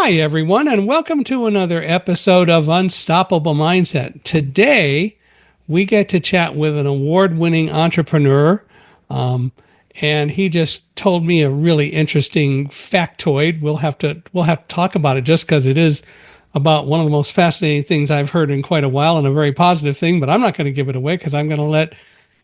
Hi, everyone, and welcome to another episode of Unstoppable Mindset. Today, we get to chat with an award-winning entrepreneur, and he just told me a really interesting factoid. We'll have to talk about it just because it is about one of the most fascinating things I've heard in quite a while, and a very positive thing. But I'm not going to give it away because I'm going to let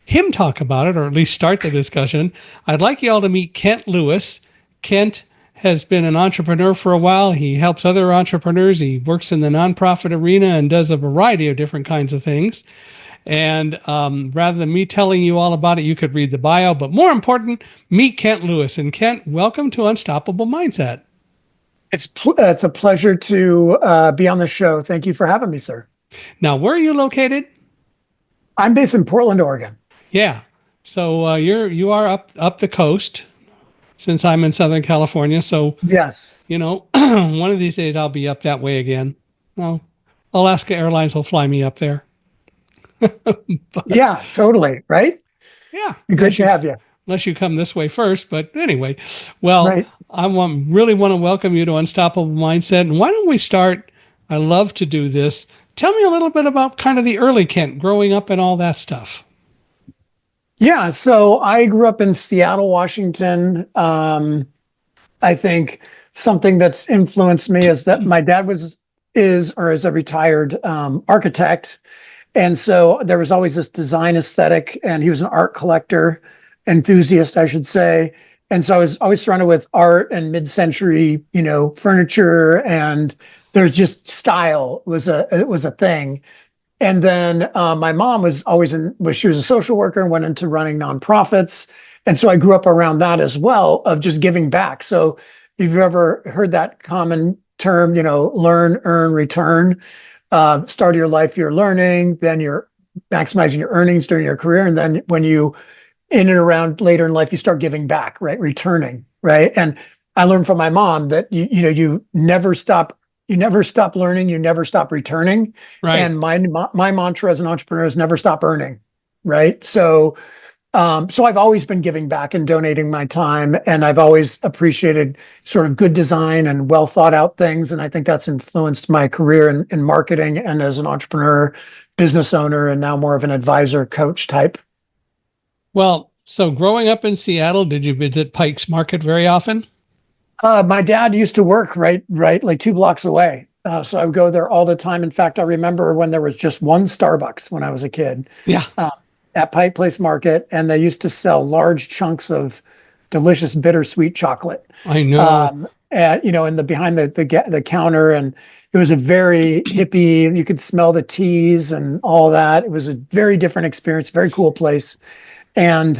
him talk about it, or at least start the discussion. I'd like you all to meet Kent Lewis. Kent has been an entrepreneur for a while. He helps other entrepreneurs. He works in the nonprofit arena and does a variety of different kinds of things. And rather than me telling you all about it, you could read the bio. But more important, meet Kent Lewis. And Kent, welcome to Unstoppable Mindset. It's a pleasure to be on the show. Thank you for having me, sir. Now, where are you located? I'm based in Portland, Oregon. Yeah. So you are up the coast, since I'm in Southern California. So, yes, one of these days I'll be up that way again. Well, Alaska Airlines will fly me up there. Yeah, totally. Right. Yeah. Great to have you. Unless you come this way first. But anyway, well, right. I really want to welcome you to Unstoppable Mindset. And why don't we start? I love to do this. Tell me a little bit about kind of the early Kent, growing up and all that stuff. Yeah, so I grew up in Seattle, Washington. I think something that's influenced me is that my dad is a retired architect. And so there was always this design aesthetic, and he was an art collector, enthusiast, I should say. And so I was always surrounded with art and mid-century, furniture, and there's just style was a thing. And then my mom was she was a social worker and went into running nonprofits. And so I grew up around that as well, of just giving back. So if you've ever heard that common term, learn, earn, return, start of your life, you're learning, then you're maximizing your earnings during your career. And then when you in and around later in life, you start giving back, right? Returning, right? And I learned from my mom that, you never stop. You never stop learning. You never stop returning. Right. And my mantra as an entrepreneur is never stop earning. Right. So I've always been giving back and donating my time, and I've always appreciated sort of good design and well thought out things. And I think that's influenced my career in marketing and as an entrepreneur, business owner, and now more of an advisor, coach type. Well, so growing up in Seattle, did you visit Pike's Market very often? My dad used to work right, like 2 blocks away. So I would go there all the time. In fact, I remember when there was just one Starbucks when I was a kid. Yeah. At Pike Place Market, and they used to sell large chunks of delicious bittersweet chocolate. I know. Behind the counter, and it was a very hippie. You could smell the teas and all that. It was a very different experience, very cool place. And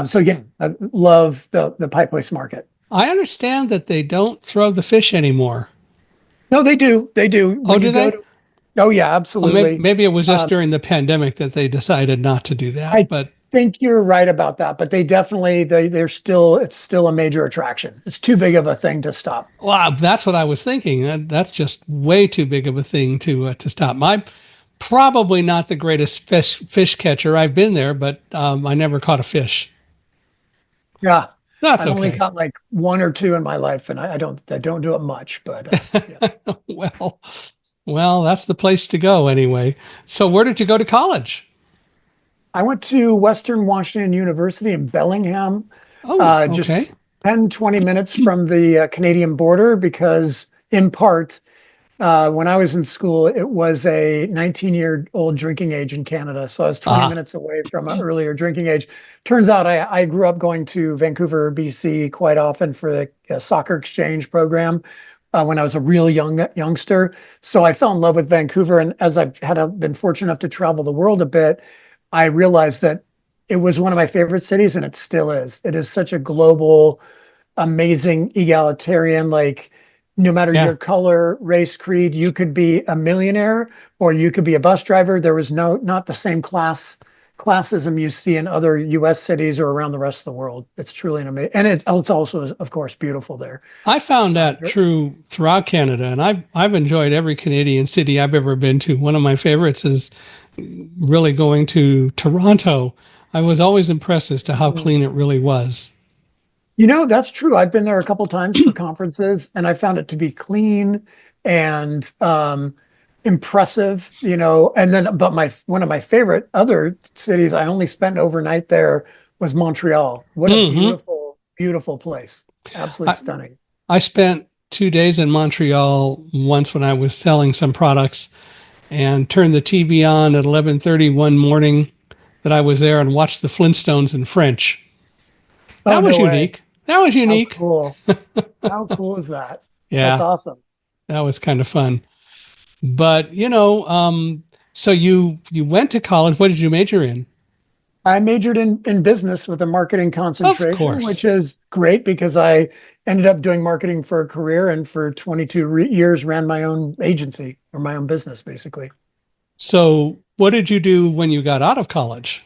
so again, I love the Pike Place Market. I understand that they don't throw the fish anymore. No, they do. They do. Oh, do they? Oh, yeah, absolutely. Well, maybe it was just during the pandemic that they decided not to do that. I think you're right about that, but they definitely, it's still a major attraction. It's too big of a thing to stop. Wow, that's what I was thinking. That's just way too big of a thing to stop. I'm probably not the greatest fish catcher. I've been there, but I never caught a fish. Yeah. That's I've okay. only caught like 1 or 2 in my life, and I don't do it much, but yeah. Well, that's the place to go anyway. So where did you go to college? I went to Western Washington University in Bellingham. Oh, okay. Just 10, 20 minutes from the Canadian border, because in part, when I was in school, it was a 19-year-old drinking age in Canada. So I was 20 minutes away from an earlier drinking age. Turns out I grew up going to Vancouver, BC quite often for the soccer exchange program when I was a real youngster. So I fell in love with Vancouver. And as I've been fortunate enough to travel the world a bit, I realized that it was one of my favorite cities, and it still is. It is such a global, amazing, egalitarian, like, no matter your color, race, creed, you could be a millionaire or you could be a bus driver. There was not the same classism you see in other U.S. cities or around the rest of the world. It's truly an amazing, and it's also, of course, beautiful there. I found that true throughout Canada, and I've enjoyed every Canadian city I've ever been to. One of my favorites is really going to Toronto. I was always impressed as to how clean it really was. That's true. I've been there a couple times for conferences, and I found it to be clean and impressive, And then, but my one of my favorite other cities, I only spent overnight there, was Montreal. What a Hmm. beautiful, beautiful place. Absolutely I, stunning. I spent 2 days in Montreal once when I was selling some products and turned the TV on at 11:30 one morning that I was there and watched the Flintstones in French. Oh, That was no way. unique. That was How unique. cool. How cool is that? That's Yeah, awesome. that was kind of fun. But so you went to college. What did you major in? I majored in business with a marketing Of concentration, which course. is great because I ended up doing marketing for a career and for 22 years ran my own agency or my own business, basically. So what did you do when you got out of college?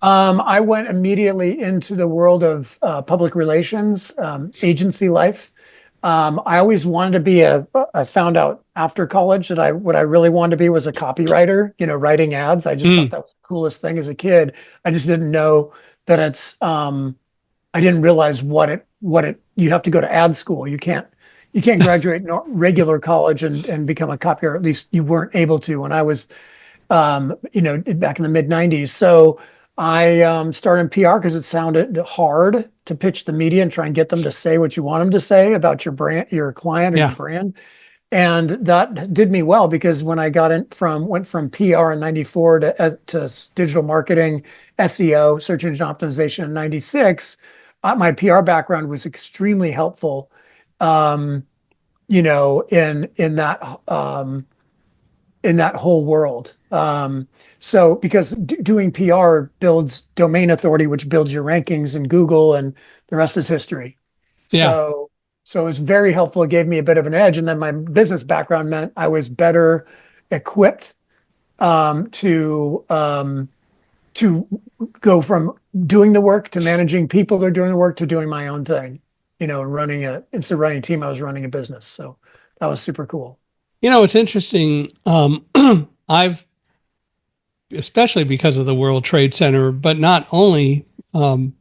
I went immediately into the world of public relations, agency life. I always wanted to be I found out after college that what I really wanted to be was a copywriter, writing ads. I just thought Mm, that was the coolest thing as a kid. I just didn't know that I didn't realize you have to go to ad school. You can't graduate regular college and become a copywriter. At least you weren't able to when I was back in the mid 90s. So I started in PR because it sounded hard to pitch the media and try and get them to say what you want them to say about your brand, your client, or your yeah, brand. And that did me well because when I went from PR in 94 to digital marketing, SEO, search engine optimization in 96, my PR background was extremely helpful, um, in that whole world. So because doing PR builds domain authority, which builds your rankings in Google, and the rest is history. yeah, So it was very helpful. It gave me a bit of an edge. And then my business background meant I was better equipped um, to um, to go from doing the work to managing people that are doing the work to doing my own thing, instead of running a team, I was running a business. So that was super cool. it's interesting. I've especially because of the World Trade Center, but not only, um,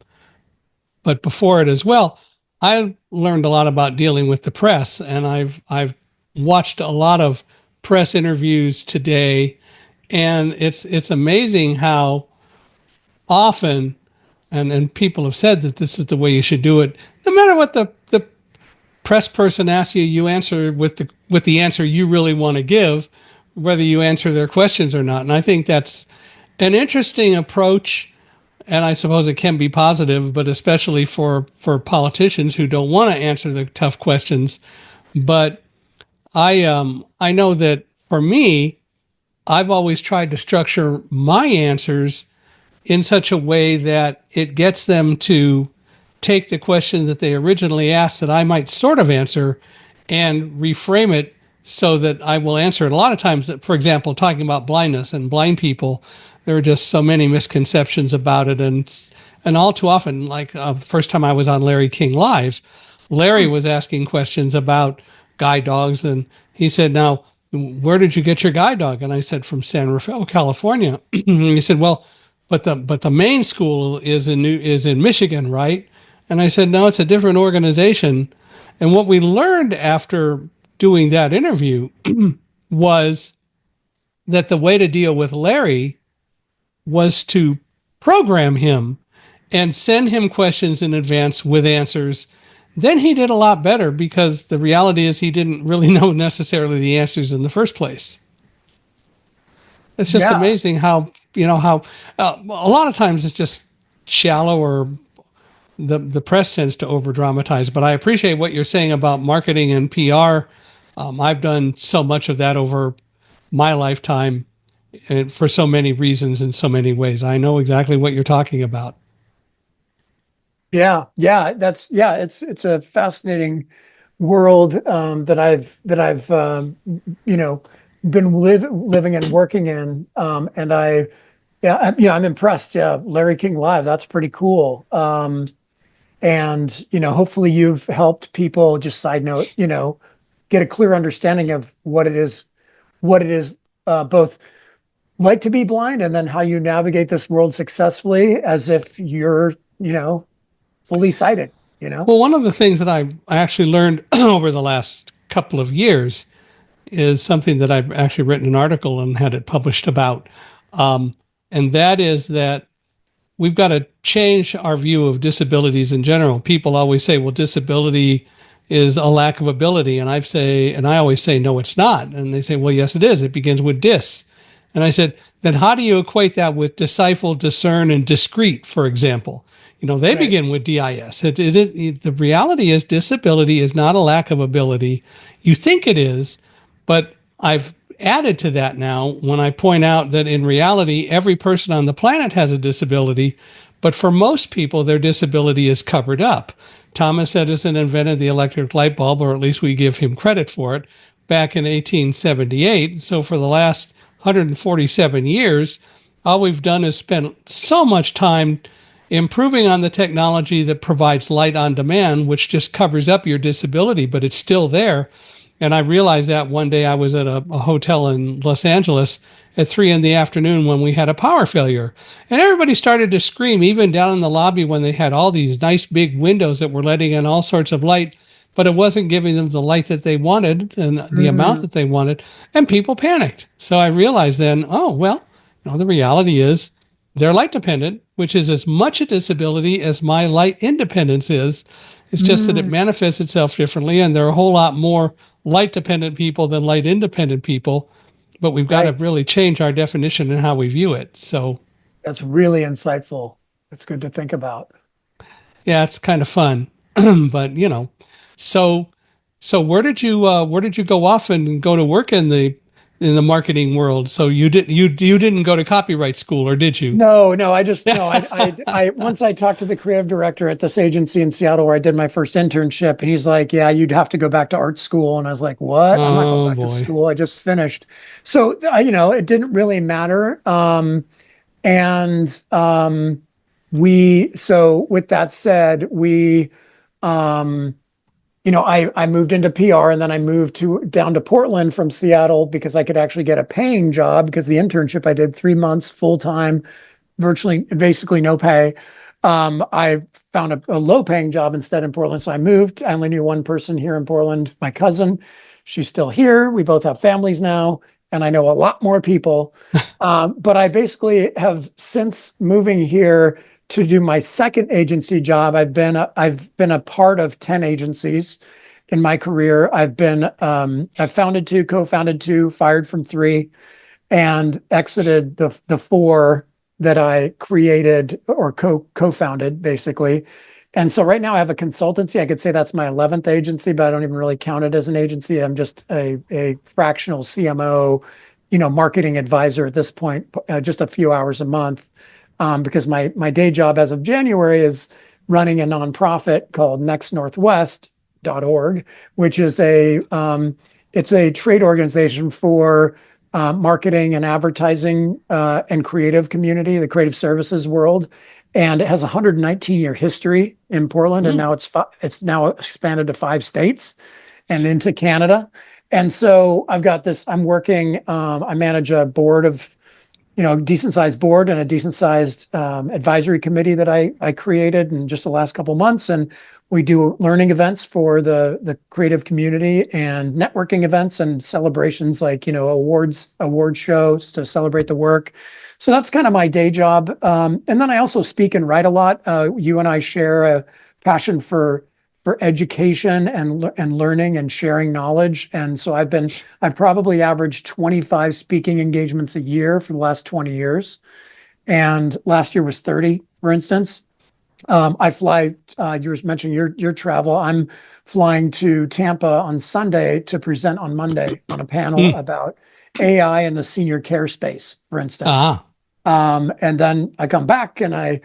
but before it as well. I learned a lot about dealing with the press, and I've watched a lot of press interviews today, and it's amazing how often and people have said that this is the way you should do it. No matter what the press person asks you, you answer with the answer you really want to give, whether you answer their questions or not. And I think that's an interesting approach. And I suppose it can be positive, but especially for politicians who don't want to answer the tough questions. But I know that for me, I've always tried to structure my answers in such a way that it gets them to take the question that they originally asked that I might sort of answer and reframe it so that I will answer it. A lot of times, for example, talking about blindness and blind people, there are just so many misconceptions about it, and all too often, like the first time I was on Larry King Live, Larry was asking questions about guide dogs, and he said, "Now, where did you get your guide dog?" And I said, "From San Rafael, California." And he said, "Well, but the main school is in Michigan, right?" And I said, "No, it's a different organization." And what we learned after doing that interview was that the way to deal with Larry was to program him and send him questions in advance with answers. Then he did a lot better because the reality is he didn't really know necessarily the answers in the first place. It's just Yeah. amazing how how a lot of times it's just shallow, or the press tends to over dramatize. But I appreciate what you're saying about marketing and PR. I've done so much of that over my lifetime, and for so many reasons in so many ways. I know exactly what you're talking about. Yeah, it's a fascinating world that I've you know been living and working in, and I'm impressed. Yeah, Larry King Live, that's pretty cool. And hopefully you've helped people. Just side note, get a clear understanding of what it is, both like to be blind, and then how you navigate this world successfully as if you're fully sighted. you know? Well, one of the things that I actually learned over the last couple of years is something that I've actually written an article and had it published about. Um, and that is that we've got to change our view of disabilities in general. People always say, well, disability is a lack of ability. And I always say, no, it's not. And they say, well, yes, it is. It begins with dis. And I said, then how do you equate that with decipher, discern, and discrete, for example? They Right. begin with DIS. The reality is disability is not a lack of ability. You think it is, but I've added to that now when I point out that in reality, every person on the planet has a disability, but for most people, their disability is covered up. Thomas Edison invented the electric light bulb, or at least we give him credit for it, back in 1878. So for the last 147 years, all we've done is spend so much time improving on the technology that provides light on demand, which just covers up your disability, but it's still there. And I realized that one day I was at a hotel in Los Angeles at 3 in the afternoon when we had a power failure. And everybody started to scream, even down in the lobby when they had all these nice big windows that were letting in all sorts of light, but it wasn't giving them the light that they wanted and the amount Mm, that they wanted. And people panicked. So I realized then, oh, well, the reality is they're light dependent, which is as much a disability as my light independence is. It's just that it mm, manifests itself differently, and there are a whole lot more light dependent people than light independent people. But we've got to right. really change our definition and how we view it. So, That's really insightful. That's good to think about. yeah, it's kind of fun. But so where did you go off and go to work in the marketing world? So you didn't go to copyright school, or did you? No, no, I just no, once I talked to the creative director at this agency in Seattle where I did my first internship, and he's like, "Yeah, you'd have to go back to art school." And I was like, "What? I'm not going Oh back to boy. school. I just finished." So, it didn't really matter. And so with that said, um, I moved into PR and then I moved down to Portland from Seattle because I could actually get a paying job because the internship I did 3 months full time, virtually basically no pay. I found a low paying job instead in Portland. So I moved. I only knew one person here in Portland, my cousin. She's still here. We both have families now, and I know a lot more people. But I basically have, since moving here to do my second agency job, I've been a part of 10 agencies in my career. I've founded two, co-founded two, fired from three, and exited the four that I created or co-founded basically. And so right now I have a consultancy. I could say that's my 11th agency, but I don't even really count it as an agency. I'm just a fractional CMO, marketing advisor at this point, just a few hours a month. Because my day job as of January is running a nonprofit called NextNorthwest.org, which is it's a trade organization for marketing and advertising and creative community, the creative services world. And it has a 119-year history in Portland, and Hmm. now it's now expanded to 5 states and into Canada. And so I've got this. I'm working. I manage a board of, decent sized board and a decent sized advisory committee that I created in just the last couple of months. And we do learning events for the creative community and networking events and celebrations like, award shows to celebrate the work. So that's kind of my day job. And then I also speak and write a lot. You and I share a passion for education and learning and sharing knowledge. And so I've probably averaged 25 speaking engagements a year for the last 20 years. And last year was 30, for instance. I fly, you were mentioning your travel. I'm flying to Tampa on Sunday to present on Monday on a panel Hmm. about AI in the senior care space, for instance. Ah. And then I come back and I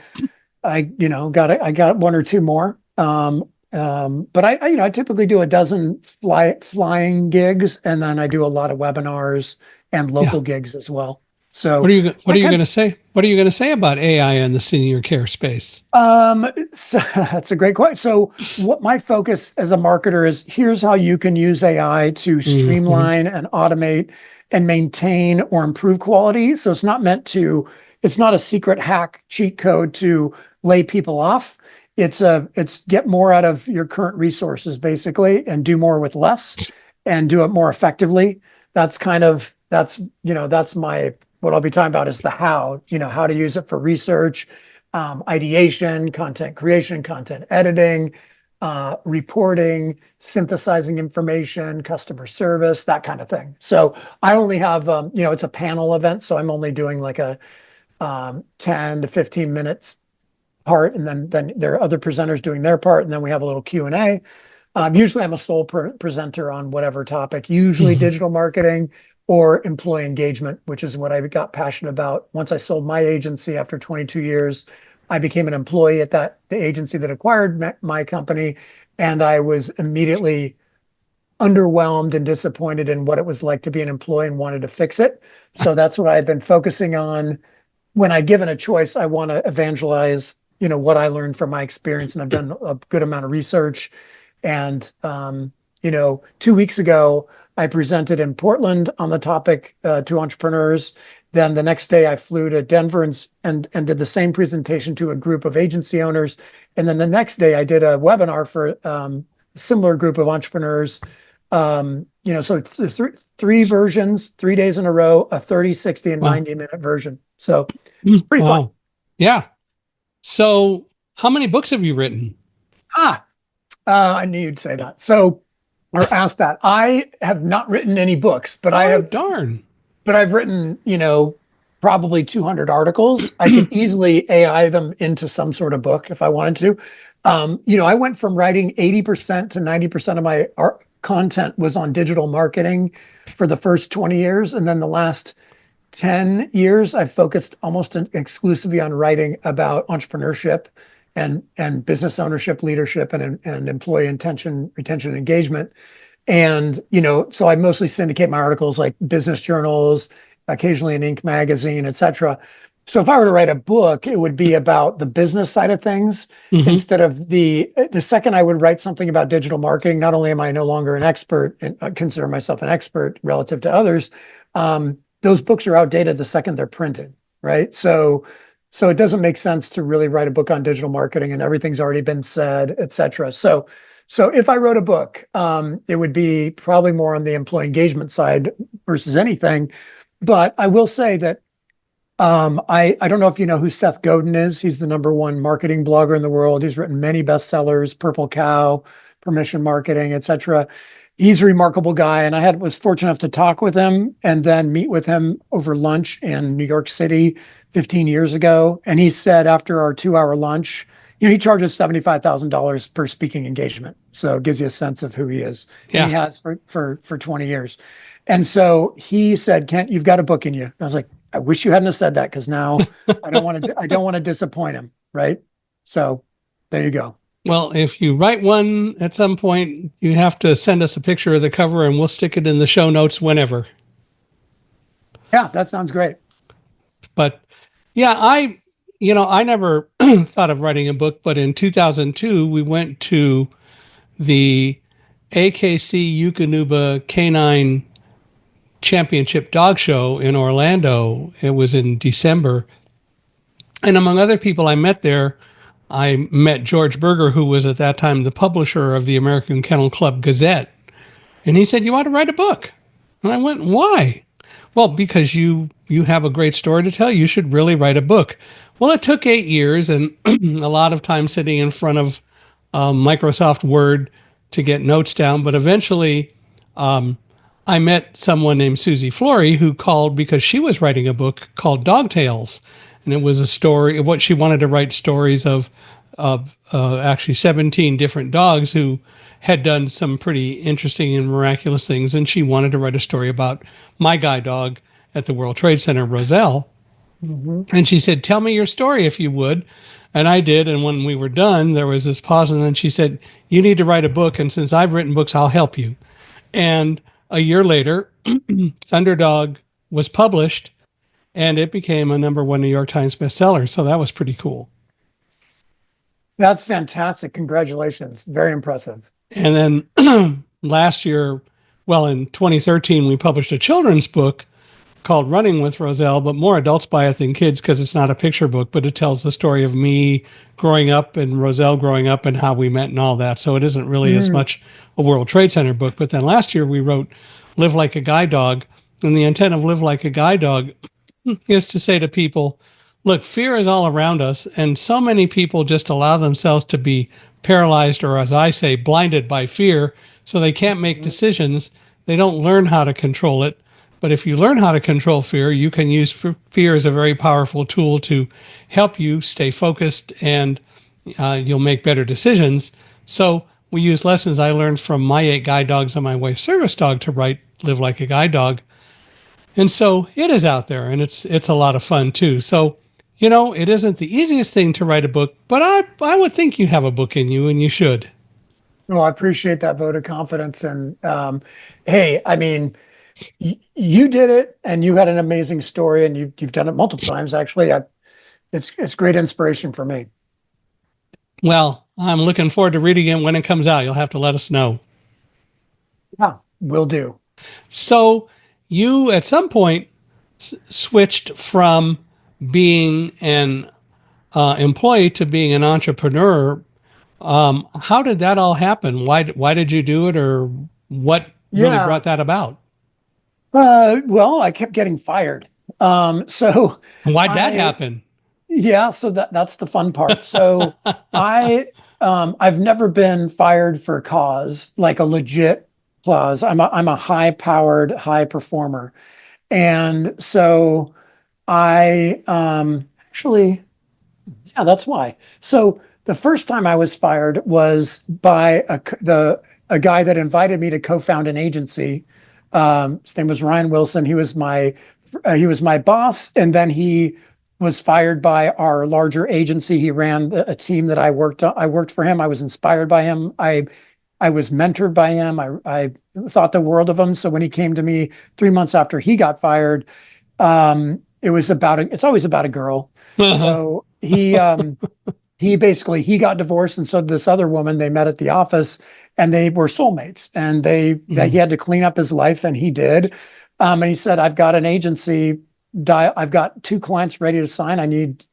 got one or two more. But I typically do a dozen flying gigs, and then I do a lot of webinars and Yeah. local gigs as well. So What I are you kind going to say? What are you going to say about AI in the senior care space? so that's a great question. So what my focus as a marketer is, here's how you can use AI to Hmm. streamline and automate and maintain or improve quality. So it's not a secret hack cheat code to lay people off. it's get more out of your current resources basically and do more with less and do it more effectively. That's my what I'll be talking about is the how, how to use it for research, ideation, content creation, content editing, reporting, synthesizing information, customer service, that kind of thing. So I only have, it's a panel event, so I'm only doing like a 10 to 15 minutes part, and then there are other presenters doing their part, and then we have a little Q&A. Usually I'm a sole presenter on whatever topic, usually Mhm. digital marketing or employee engagement, which is what I got passionate about. Once I sold my agency after 22 years, I became an employee at the agency that acquired my company, and I was immediately underwhelmed and disappointed in what it was like to be an employee and wanted to fix it. So that's what I've been focusing on. When I given a choice, I want to evangelize, what I learned from my experience, and I've done a good amount of research. And 2 weeks ago, I presented in Portland on the topic to entrepreneurs. Then the next day, I flew to Denver and did the same presentation to a group of agency owners. And then the next day, I did a webinar for a similar group of entrepreneurs. So it's three versions, 3 days in a row, a 30, 60, and Wow. 90-minute version. So it's pretty fun. Wow. Yeah. So, how many books have you written? Ah, I knew you'd say that. So, or ask that. I have not written any books, but Oh, darn. I've written, probably 200 articles. I could easily AI them into some sort of book if I wanted to. I went from writing 80% to 90% of my art content was on digital marketing for the first 20 years. And then the last 10 years, I've focused almost exclusively on writing about entrepreneurship and business ownership, leadership, and employee retention, engagement. And, so I mostly syndicate my articles like business journals, occasionally an Inc. magazine, et cetera. So if I were to write a book, it would be about the business side of things Hmm. instead of the second I would write something about digital marketing. Not only am I no longer an expert and I consider myself an expert relative to others, those books are outdated the second they're printed, right? So it doesn't make sense to really write a book on digital marketing and everything's already been said, et cetera. So if I wrote a book, it would be probably more on the employee engagement side versus anything. But I will say that I don't know if you know who Seth Godin is. He's the number one marketing blogger in the world. He's written many bestsellers, Purple Cow, Permission Marketing, etc. He's a remarkable guy, and I was fortunate enough to talk with him and then meet with him over lunch in New York City 15 years ago. And he said after our 2-hour lunch, he charges $75,000 per speaking engagement. So it gives you a sense of who he is, and he Yeah. has for 20 years. And so he said, Kent, you've got a book in you. I was like, I wish you hadn't have said that because now I don't want to disappoint him, right? So there you go. Well, if you write one at some point, you have to send us a picture of the cover and we'll stick it in the show notes whenever. Yeah, that sounds great. But yeah, I never thought of writing a book, but in 2002, we went to the AKC Eukanuba Canine Championship Dog Show in Orlando. It was in December. And among other people I met there, I met George Berger, who was at that time the publisher of the American Kennel Club Gazette. And he said, "You ought to write a book." And I went, "Why?" "Well, because you have a great story to tell. You should really write a book." Well, it took 8 years and a lot of time sitting in front of Microsoft Word to get notes down. But eventually, I met someone named Susie Flory who called because she was writing a book called Dog Tales, and it was a story. What she wanted to write stories of actually 17 different dogs who had done some pretty interesting and miraculous things, and she wanted to write a story about my guide dog at the World Trade Center, Roselle. Mhm. And she said, "Tell me your story if you would." And I did. And when we were done, there was this pause. And then she said, "You need to write a book. And since I've written books, I'll help you." And a year later, Thunderdog was published and it became a number one New York Times bestseller. So that was pretty cool. That's fantastic. Congratulations. Very impressive. And then last year, well, in 2013, we published a children's book called Running with Roselle, but more adults buy it than kids because it's not a picture book, but it tells the story of me growing up and Roselle growing up and how we met and all that. So it isn't really as Mm, much a World Trade Center book. But then last year we wrote Live Like a Guide Dog. And the intent of Live Like a Guide Dog is to say to people, look, fear is all around us. And so many people just allow themselves to be paralyzed, or as I say, blinded by fear. So they can't make mhm. decisions. They don't learn how to control it. But if you learn how to control fear, you can use fear as a very powerful tool to help you stay focused, and you'll make better decisions. So we use lessons I learned from my 8 guide dogs and my wife's service dog to write Live Like a Guide Dog. And so it is out there, and it's a lot of fun too. So, it isn't the easiest thing to write a book, but I would think you have a book in you, and you should. Well, I appreciate that vote of confidence. And hey, I mean, you did it, and you had an amazing story, and you've done it multiple times. Actually, it's great inspiration for me. Well, I'm looking forward to reading it when it comes out. You'll have to let us know. Yeah, will do. So you at some point switched from being an employee to being an entrepreneur. How did that all happen? Why did you do it, or what really Yeah. brought that about? Well, I kept getting fired. So And why'd that I happen? Yeah, so that's the fun part. So I I've never been fired for a cause, like a legit cause. I'm a high powered, high performer. And so I actually, yeah, that's why. So the first time I was fired was by a guy that invited me to co-found an agency. His name was Ryan Wilson. He was my boss, and then he was fired by our larger agency. He ran a team that I worked for him. I was inspired by him. I was mentored by him. I thought the world of him. So when he came to me 3 months after he got fired, it's always about a girl. Uh-huh. So he got divorced, and so did this other woman. They met at the office, and they were soulmates. And he Mm. had to clean up his life, and he did. And he said, "I've got an agency. I've got 2 clients ready to sign. I need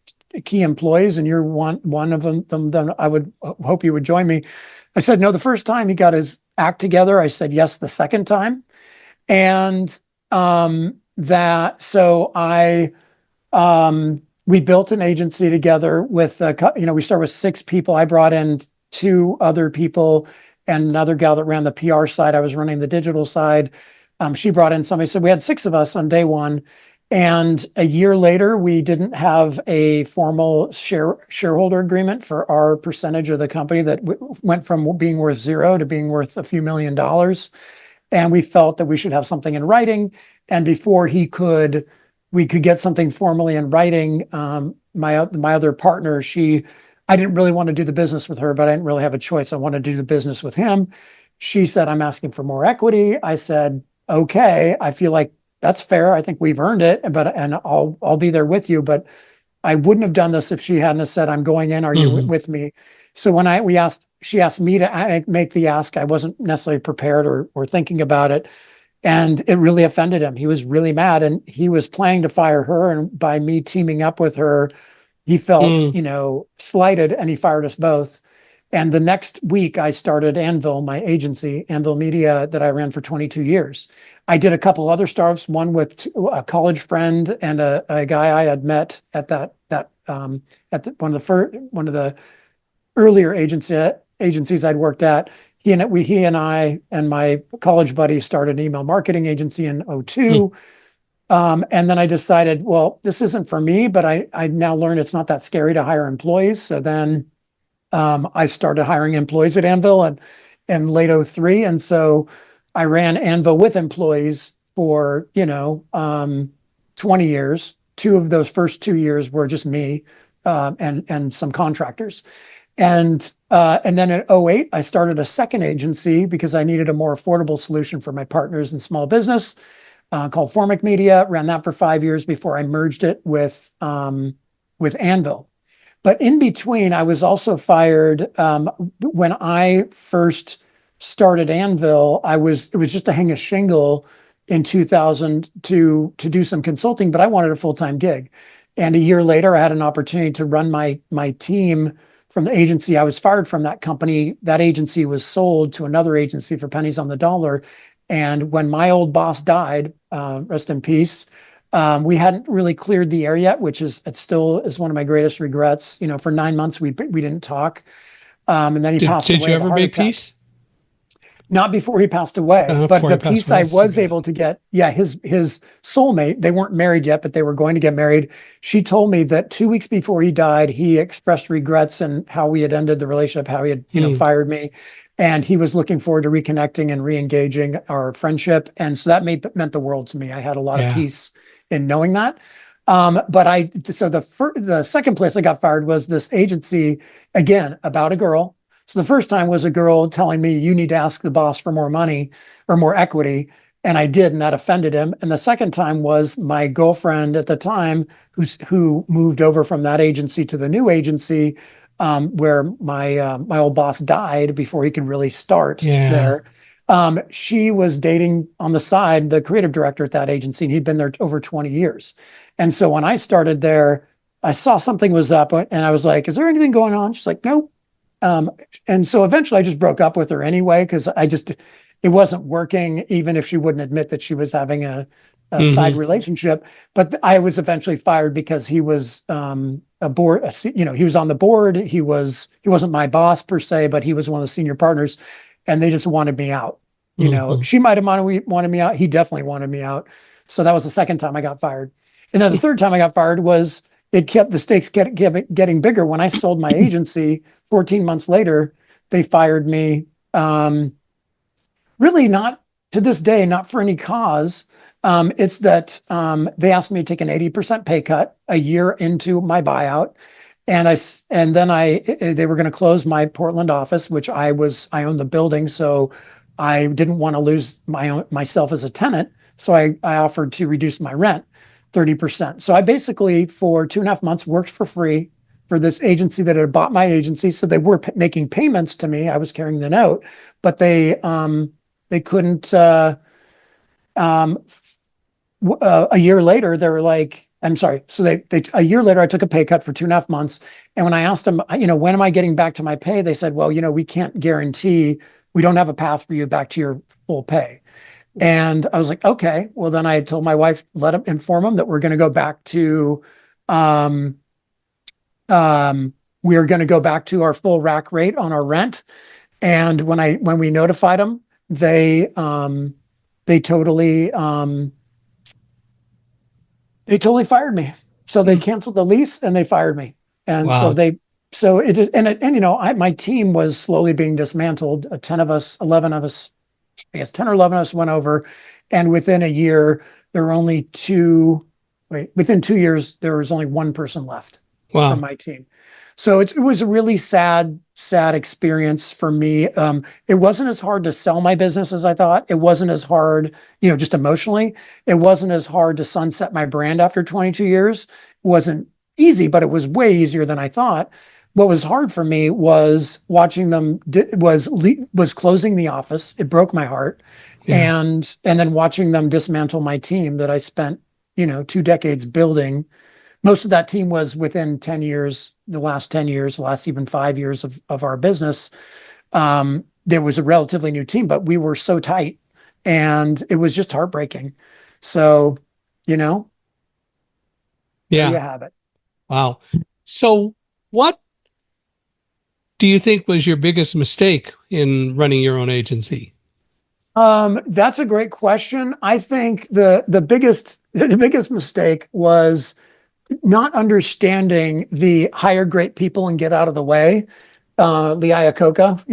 key employees, and you're one of them. Then I would hope you would join me." I said no the first time. He got his act together. I said yes the second time, and that so I we built an agency together with we started with 6 people. I brought in 2 other people and another gal that ran the PR side. I was running the digital side. She brought in somebody. So we had 6 of us on day one. And a year later, we didn't have a formal shareholder agreement for our percentage of the company that went from being worth zero to being worth a few $1 million. And we felt that we should have something in writing. And before we could get something formally in writing. My other partner, I didn't really want to do the business with her, but I didn't really have a choice. I wanted to do the business with him. She said, "I'm asking for more equity." I said, "Okay, I feel like that's fair. I think we've earned it, and I'll be there with you." But I wouldn't have done this if she hadn't have said, "I'm going in. Are you Mhm. with me?" So she asked me to make the ask. I wasn't necessarily prepared or thinking about it, and it really offended him. He was really mad, and he was planning to fire her. And by me teaming up with her, he felt, Mm. slighted, and he fired us both. And the next week, I started Anvil, my agency, Anvil Media, that I ran for 22 years. I did a couple other startups, one with a college friend and a guy I had met at one of the earlier agencies I'd worked at. He and I and my college buddy started an email marketing agency in Mm. '02. And then I decided, well, this isn't for me, but I now learned it's not that scary to hire employees. So then I started hiring employees at Anvil in late '03. And so I ran Anvil with employees for, 20 years. Two of those first 2 years were just me and some contractors. And then in '08, I started a second agency because I needed a more affordable solution for my partners in small business, called Formic Media. Ran that for 5 years before I merged it with Anvil. But in between, I was also fired when I first started Anvil. It was just to hang a shingle in 2000 to do some consulting, but I wanted a full-time gig. And a year later, I had an opportunity to run my team from the agency. I was fired from that company. That agency was sold to another agency for pennies on the dollar. And when my old boss died, rest in peace, we hadn't really cleared the air yet, which is it still is one of my greatest regrets. You know, for 9 months we didn't talk, and then he passed Did you away of a ever heart make attack. peace Not before he passed away, but before he the passed piece away? I That's too was bad. able to get, yeah, his soulmate, they weren't married yet, but they were going to get married. She told me that 2 weeks before he died, he expressed regrets and how we had ended the relationship, how he had, Hmm. fired me. And he was looking forward to reconnecting and re-engaging our friendship. And so that meant the world to me. I had a lot of Yeah. peace in knowing that. So the second place I got fired was this agency, again, about a girl. So the first time was a girl telling me, you need to ask the boss for more money or more equity. And I did, and that offended him. And the second time was my girlfriend at the time, who moved over from that agency to the new agency, where my old boss died before he could really start Yeah. there. She was dating on the side the creative director at that agency, and he'd been there over 20 years. And so when I started there, I saw something was up, and I was like, "Is there anything going on?" She's like, "Nope." Um, and so eventually I just broke up with her anyway, because it wasn't working, even if she wouldn't admit that she was having a side Hmm. relationship. But I was eventually fired because he was a board, he was on the board. He wasn't my boss per se, but he was one of the senior partners, and they just wanted me out. Hmm. She might have wanted me out. He definitely wanted me out. So that was the second time I got fired. And then the third time I got fired was it kept the stakes getting bigger. When I sold my agency 14 months later, they fired me. Really not to this day, not for any cause. It's that they asked me to take an 80% pay cut a year into my buyout. And then they were going to close my Portland office, which I owned the building. So I didn't want to lose myself as a tenant. So I offered to reduce my rent 30%. So I basically, for 2.5 months, worked for free for this agency that had bought my agency. So they were making payments to me. I was carrying the note, but they couldn't. Um, a year later, they were like, "I'm sorry." So they a year later, I took a pay cut for 2.5 months. And when I asked them, when am I getting back to my pay? They said, "Well, we can't guarantee. We don't have a path for you back to your full pay." And I was like, "Okay." Well, then I told my wife, inform them that we're going to go back to, um, we're going to go back to our full rack rate on our rent. And when we notified them, they um, they totally they totally fired me. So they canceled the lease and they fired me. And so Wow. they so it is and my team was slowly being dismantled. 10 of us, 11 of us, I guess 10 or 11 of us went over, and within a year there were only two. Wait, within 2 years there was only one person left from Wow. my team. So it was a really sad experience for me. It wasn't as hard to sell my business as I thought. It wasn't as hard, just emotionally. It wasn't as hard to sunset my brand after 22 years. It wasn't easy, but it was way easier than I thought. What was hard for me was watching them was closing the office. It broke my heart, Yeah. and then watching them dismantle my team that I spent 2 decades building. Most of that team was within 10 years, the last 10 years, the last even 5 years of our business. There was a relatively new team, but we were so tight, and it was just heartbreaking. So, you know, there you Yeah. have it. Wow. So, what do you think was your biggest mistake in running your own agency? That's a great question. I think the biggest the biggest mistake was not understanding the hire great people and get out of the way. Lee Iacocca,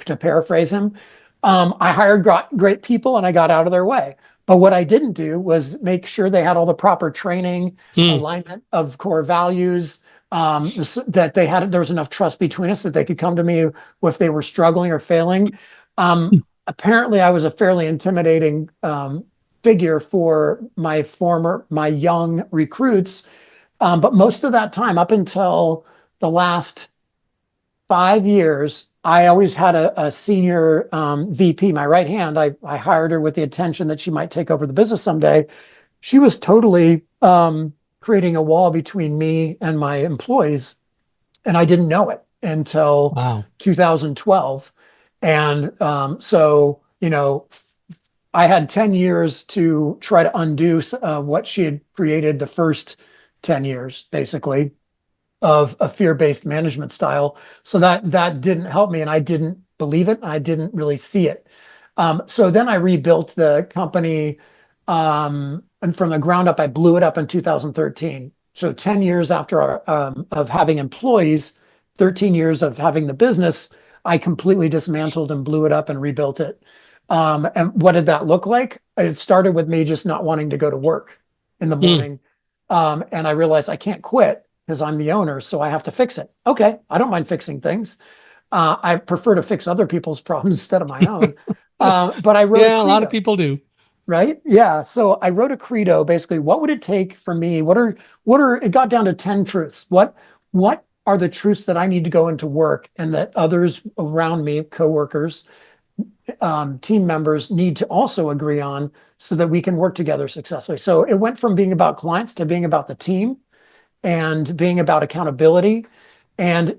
to paraphrase him. I hired great people and I got out of their way. But what I didn't do was make sure they had all the proper training, Hmm. alignment of core values, that there was enough trust between us that they could come to me if they were struggling or failing. Apparently, I was a fairly intimidating figure for my young recruits. But most of that time, up until the last 5 years, I always had a senior VP, my right hand. I hired her with the intention that she might take over the business someday. She was totally creating a wall between me and my employees, and I didn't know it until Wow. 2012. And so, I had 10 years to try to undo what she had created the first 10 years, basically, of a fear-based management style. So that didn't help me, and I didn't believe it. And I didn't really see it. So then I rebuilt the company, and from the ground up, I blew it up in 2013. So 10 years after of having employees, 13 years of having the business, I completely dismantled and blew it up and rebuilt it. And what did that look like? It started with me just not wanting to go to work in the Mm. morning. And I realized I can't quit because I'm the owner, so I have to fix it. Okay, I don't mind fixing things. I prefer to fix other people's problems instead of my own. But I wrote a Yeah, a lot of credo, people do. right? Yeah. So I wrote a credo, basically, what would it take for me? It got down to 10 truths. What are the truths that I need to go into work and that others around me, coworkers, team members need to also agree on so that we can work together successfully. So it went from being about clients to being about the team and being about accountability. And,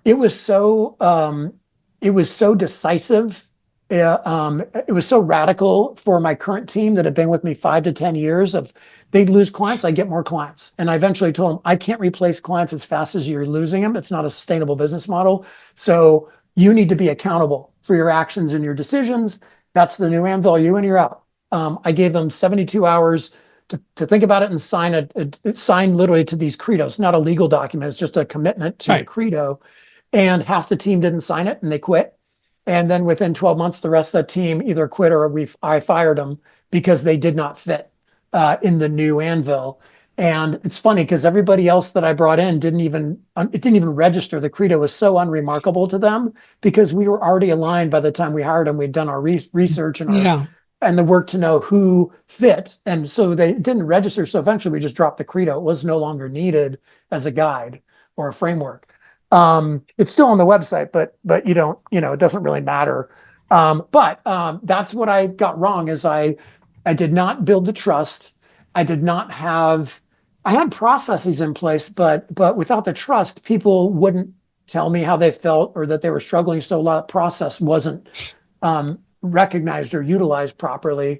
it was so decisive. It was so radical for my current team that had been with me 5 to 10 years. Of they'd lose clients, I get more clients, and I eventually told them I can't replace clients as fast as you're losing them. It's not a sustainable business model. So you need to be accountable for your actions and your decisions. That's the new Anvil. You in, you're out. I gave them 72 hours to think about it and sign literally to these credos. Not a legal document. It's just a commitment to the Right. credo, and half the team didn't sign it and they quit. And then within 12 months, the rest of the team either quit or I fired them because they did not fit in the new Anvil. And it's funny because everybody else that I brought in it didn't even register. The credo was so unremarkable to them because we were already aligned by the time we hired them. We'd done our research Yeah. and the work to know who fit. And so they didn't register. So eventually we just dropped the credo. It was no longer needed as a guide or a framework. It's still on the website, but you don't, it doesn't really matter. But that's what I got wrong is I did not build the trust. I did not have I had processes in place, but without the trust, people wouldn't tell me how they felt or that they were struggling. So a lot of process wasn't recognized or utilized properly.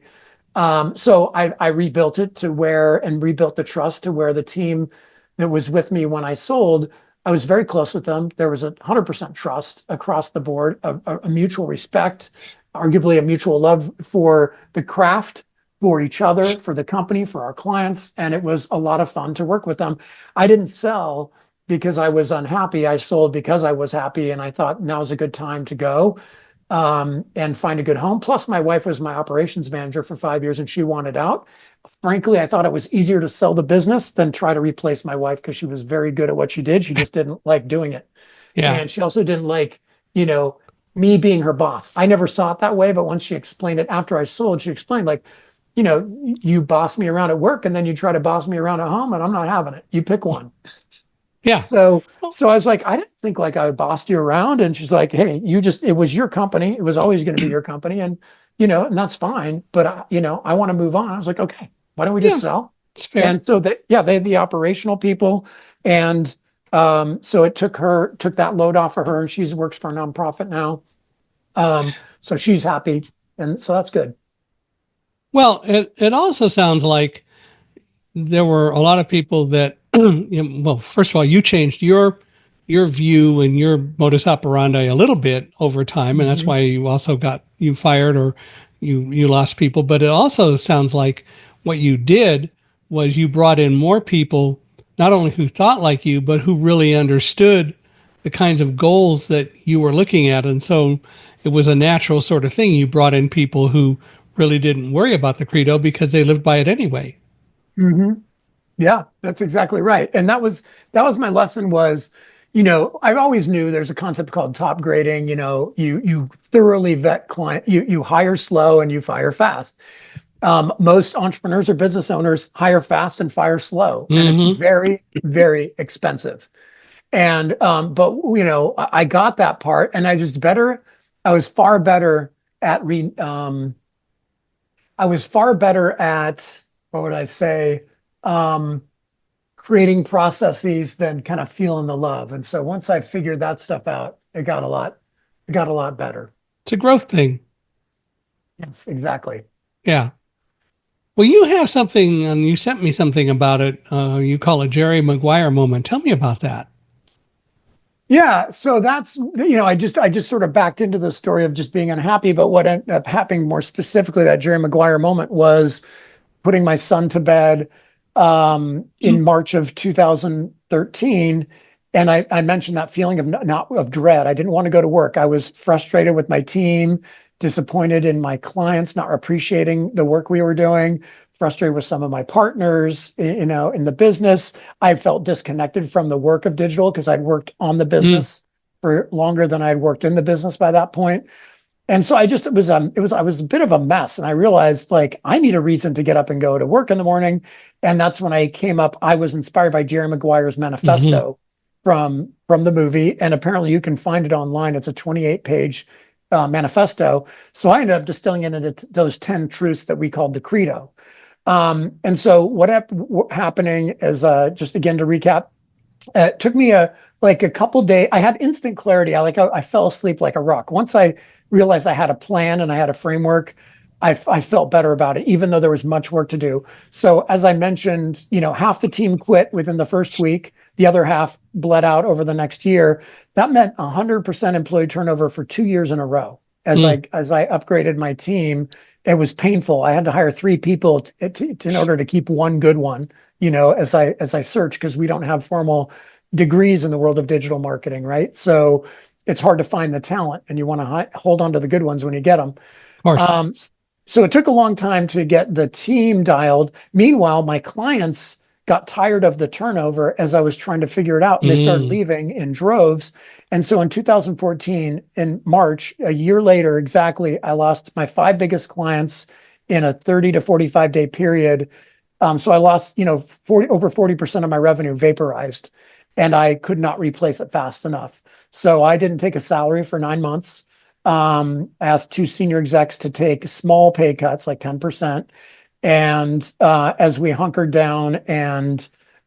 So I rebuilt it to where and rebuilt the trust to where the team that was with me when I sold, I was very close with them. There was 100% trust across the board, a mutual respect, arguably a mutual love for the craft, for each other, for the company, for our clients. And it was a lot of fun to work with them. I didn't sell because I was unhappy. I sold because I was happy. And I thought now's a good time to go and find a good home. Plus, my wife was my operations manager for 5 years and she wanted out. Frankly, I thought it was easier to sell the business than try to replace my wife because she was very good at what she did. She just didn't like doing it. Yeah. And she also didn't like, me being her boss. I never saw it that way, but once she explained it after I sold, she explained like, you boss me around at work and then you try to boss me around at home and I'm not having it. You pick one. Yeah. So, Well, so I was like, I didn't think like I bossed you around. And she's like, hey, it was your company. It was always going to be your company. And that's fine. But, I want to move on. I was like, okay, why don't we just yes, sell? it's fair. And so they had the operational people. And so it took that load off of her and she works for a nonprofit now. So she's happy. And so that's good. Well, it also sounds like there were a lot of people that, well, first of all, you changed your view and your modus operandi a little bit over time, and that's Mhm. why you also got you fired or you lost people. But it also sounds like what you did was you brought in more people, not only who thought like you, but who really understood the kinds of goals that you were looking at, and so it was a natural sort of thing. You brought in people who really didn't worry about the credo because they lived by it anyway. Mhm. Yeah, that's exactly right. And that was my lesson was, I always knew there's a concept called top grading. You thoroughly vet client, you hire slow and you fire fast. Most entrepreneurs or business owners hire fast and fire slow, and it's Hmm. very, very expensive. And but I got that part, and I was far better at re I was far better at, what would I say, um, creating processes than kind of feeling the love. And so once I figured that stuff out, it got a lot better. It's a growth thing. Yes, exactly. Yeah. Well, you have something, and you sent me something about it. You call it Jerry Maguire moment. Tell me about that. Yeah, so that's I just sort of backed into the story of just being unhappy, but what ended up happening more specifically, that Jerry Maguire moment, was putting my son to bed in March of 2013. And I mentioned that feeling of not of dread. I didn't want to go to work. I was frustrated with my team, disappointed in my clients, not appreciating the work we were doing, frustrated with some of my partners, in the business. I felt disconnected from the work of digital because I'd worked on the Mm, business for longer than I'd worked in the business by that point. And so I was a bit of a mess, and I realized, like, I need a reason to get up and go to work in the morning. And that's when I came up. I was inspired by Jerry Maguire's hmm. manifesto from the movie, and apparently you can find it online. It's a 28-page manifesto. So I ended up distilling it into those 10 truths that we called the credo. And so what happening is, just again to recap, it took me a couple days. I had instant clarity. I fell asleep like a rock. Once I realized I had a plan and I had a framework, I felt better about it, even though there was much work to do. So as I mentioned, half the team quit within the first week. The other half bled out over the next year. That meant 100% employee turnover for 2 years in a row. Mm, As I upgraded my team, it was painful. I had to hire three people in order to keep one good one. As I search, because we don't have formal degrees in the world of digital marketing, right? So it's hard to find the talent, and you want to hold on to the good ones when you get them. of course. Um, so it took a long time to get the team dialed. Meanwhile, my clients got tired of the turnover as I was trying to figure it out, and they started Mm, leaving in droves. And so in 2014, in March, a year later exactly, I lost my five biggest clients in a 30 to 45-day period. So I lost, 40% of my revenue vaporized, and I could not replace it fast enough. So I didn't take a salary for 9 months. I asked two senior execs to take small pay cuts, like 10%. And as we hunkered down, and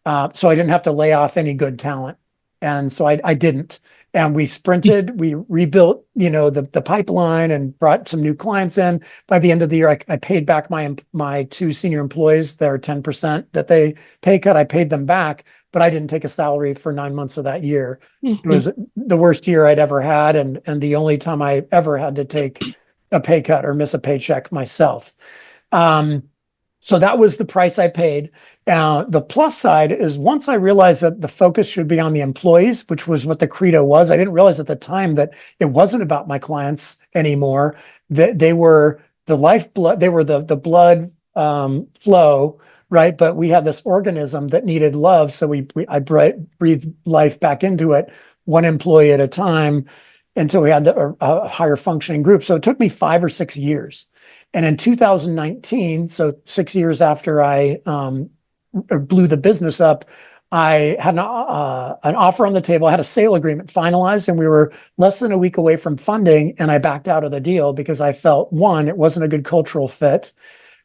so I didn't have to lay off any good talent. And so I didn't. And we sprinted, we rebuilt, the pipeline, and brought some new clients in. By the end of the year, I paid back my two senior employees their 10% that they pay cut. I paid them back, but I didn't take a salary for 9 months of that year. It mhm. was the worst year I'd ever had, and the only time I ever had to take a pay cut or miss a paycheck myself. Um, so that was the price I paid. The plus side is, once I realized that the focus should be on the employees, which was what the credo was. I didn't realize at the time that it wasn't about my clients anymore. That they were the lifeblood, they were the blood flow, right? But we had this organism that needed love, so I breathed life back into it, one employee at a time, until we had a higher functioning group. So it took me 5 or 6 years. And in 2019, so 6 years after I blew the business up, I had an offer on the table. I had a sale agreement finalized, and we were less than a week away from funding. And I backed out of the deal because I felt, one, it wasn't a good cultural fit,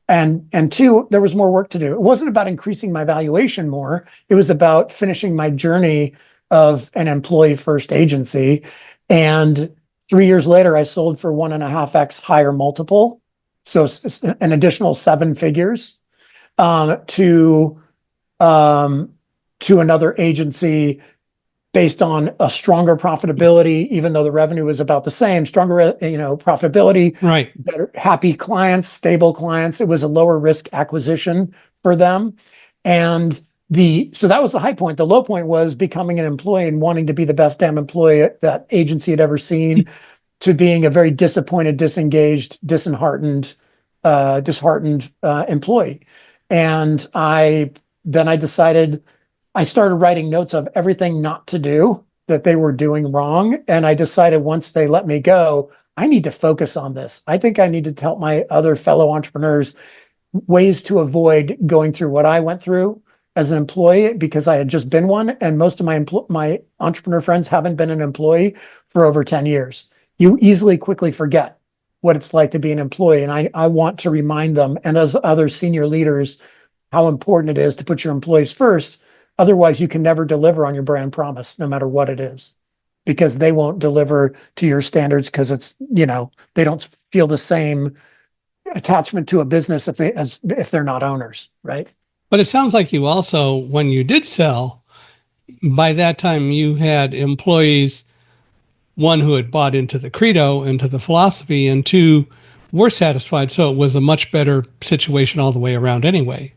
and two, there was more work to do. It wasn't about increasing my valuation more. It was about finishing my journey of an employee first agency. And 3 years later, I sold for 1.5x higher multiple. So an additional seven figures, um, to um, to another agency, based on a stronger profitability, even though the revenue was about the same. Stronger, profitability, Right. better, happy clients, stable clients. It was a lower risk acquisition for them. And so that was the high point. The low point was becoming an employee and wanting to be the best damn employee that agency had ever seen, to being a very disappointed, disengaged, disheartened employee. And I decided, I started writing notes of everything not to do that they were doing wrong. And I decided, once they let me go, I need to focus on this. I think I need to help my other fellow entrepreneurs ways to avoid going through what I went through, as an employee because I had just been one, and most of my entrepreneur friends haven't been an employee for over 10 years. You easily quickly forget what it's like to be an employee, and I want to remind them and as other senior leaders how important it is to put your employees first. Otherwise, you can never deliver on your brand promise, no matter what it is, because they won't deliver to your standards because they don't feel the same attachment to a business if they're not owners, right? But it sounds like you also, when you did sell, by that time you had employees, one who had bought into the credo, into the philosophy, and two were satisfied. So it was a much better situation all the way around anyway.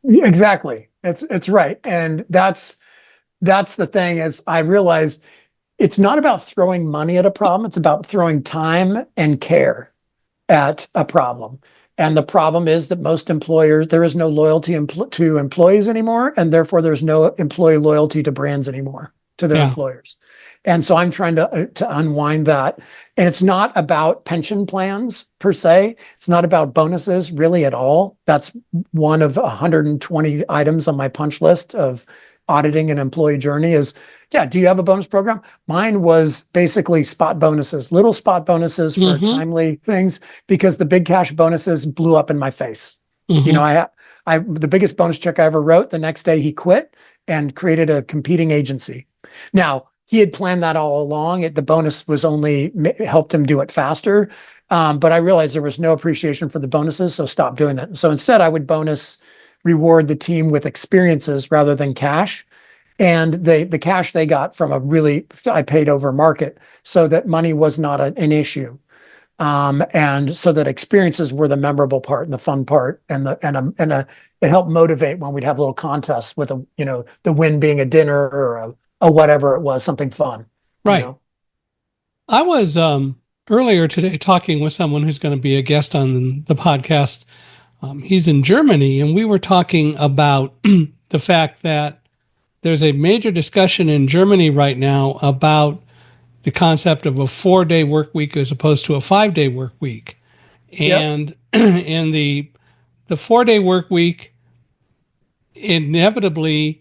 Yeah, exactly. It's right. And that's the thing is I realized it's not about throwing money at a problem. It's about throwing time and care at a problem. And the problem is that most employers, there is no loyalty to employees anymore. And therefore, there's no employee loyalty to brands anymore, to their Yeah. employers. And so I'm trying to unwind that. And it's not about pension plans per se. It's not about bonuses really at all. That's one of 120 items on my punch list of auditing an employee journey is, yeah, do you have a bonus program? Mine was basically spot bonuses, little spot bonuses for Mm-hmm. timely things, because the big cash bonuses blew up in my face. You know, Mm-hmm. the biggest bonus check I ever wrote, the next day he quit and created a competing agency. Now, he had planned that all along. The bonus was only helped him do it faster. But I realized there was no appreciation for the bonuses, so stopped doing that. So instead, I would reward the team with experiences rather than cash. And the cash they got from I paid over market so that money was not an issue. And so that experiences were the memorable part and the fun part, it helped motivate when we'd have little contests with the win being a dinner or a whatever it was, something fun, you Right. know. I was earlier today talking with someone who's going to be a guest on the podcast. He's in Germany, and we were talking about the fact that there's a major discussion in Germany right now about the concept of a 4-day work week as opposed to a 5-day work week. Yep. And in the 4-day work week, inevitably,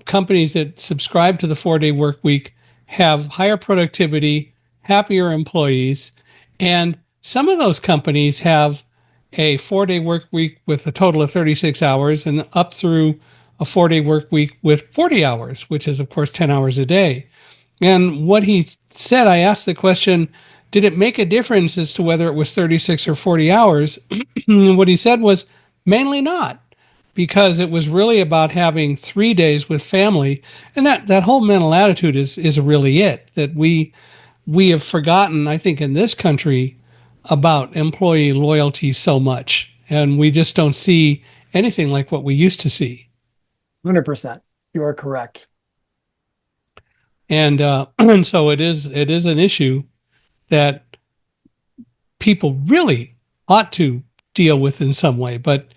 companies that subscribe to the 4-day work week have higher productivity, happier employees, and some of those companies have a 4-day work week with a total of 36 hours and up through a 4-day work week with 40 hours, which is, of course, 10 hours a day. And what he said, I asked the question, did it make a difference as to whether it was 36 or 40 hours? What he said was mainly not, because it was really about having 3 days with family. And that whole mental attitude is really it, that we have forgotten, I think, in this country about employee loyalty so much. And we just don't see anything like what we used to see. 100%. You are correct. And and so it is an issue that people really ought to deal with in some way. But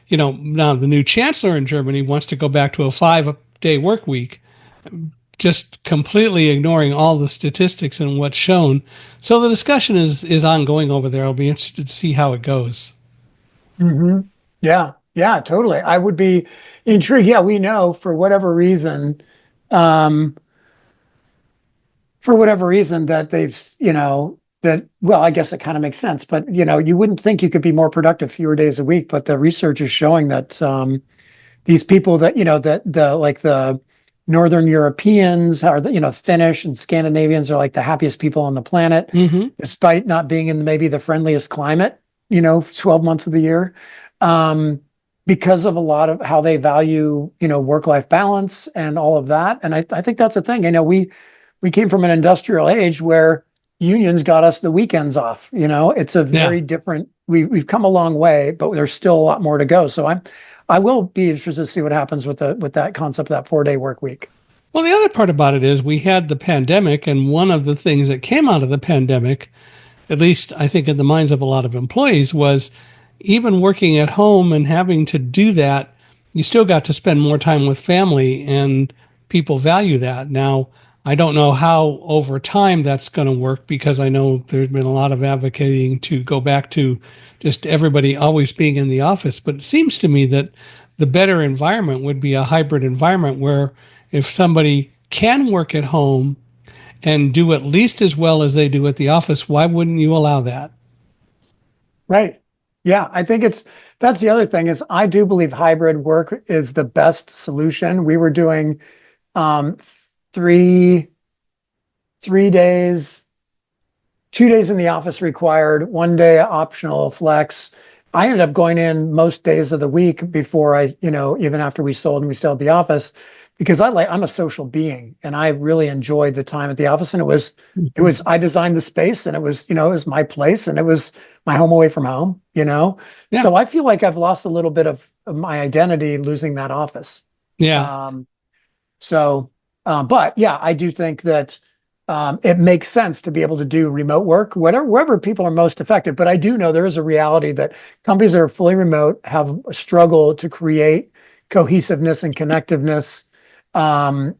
now the new chancellor in Germany wants to go back to a 5-day work week, just completely ignoring all the statistics and what's shown. So the discussion is ongoing over there. I'll be interested to see how it goes. Hmm. Yeah. Yeah, totally. I would be intrigued. Yeah, we know um, for whatever reason that well, I guess it kind of makes sense, but you wouldn't think you could be more productive fewer days a week, but the research is showing that these people that that the Northern Europeans are Finnish and Scandinavians are like the happiest people on the planet, Mm-hmm. despite not being in maybe the friendliest climate, 12 months of the year. Um, because of a lot of how they value, work-life balance and all of that. And I think that's a thing. We came from an industrial age where unions got us the weekends off. It's a Yeah. very different. We've come a long way, but there's still a lot more to go. So I will be interested to see what happens with that concept, that 4-day work week. Well, the other part about it is we had the pandemic, and one of the things that came out of the pandemic, at least I think in the minds of a lot of employees, was even working at home and having to do that, you still got to spend more time with family, and people value that. Now, I don't know how over time that's going to work, because I know there's been a lot of advocating to go back to just everybody always being in the office. But it seems to me that the better environment would be a hybrid environment where if somebody can work at home and do at least as well as they do at the office, why wouldn't you allow that? Right. Yeah, I think that's the other thing is I do believe hybrid work is the best solution. We were doing um, three 3 days, 2 days in the office required, 1 day optional flex. I ended up going in most days of the week before even after we sold and we still had the office, because I'm a social being and I really enjoyed the time at the office. And I designed the space and it was my place and it was my home away from home. Yeah. So I feel like I've lost a little bit of my identity losing that office. Yeah. Um, but yeah, I do think that it makes sense to be able to do remote work, wherever people are most effective. But I do know there is a reality that companies that are fully remote have a struggle to create cohesiveness and connectiveness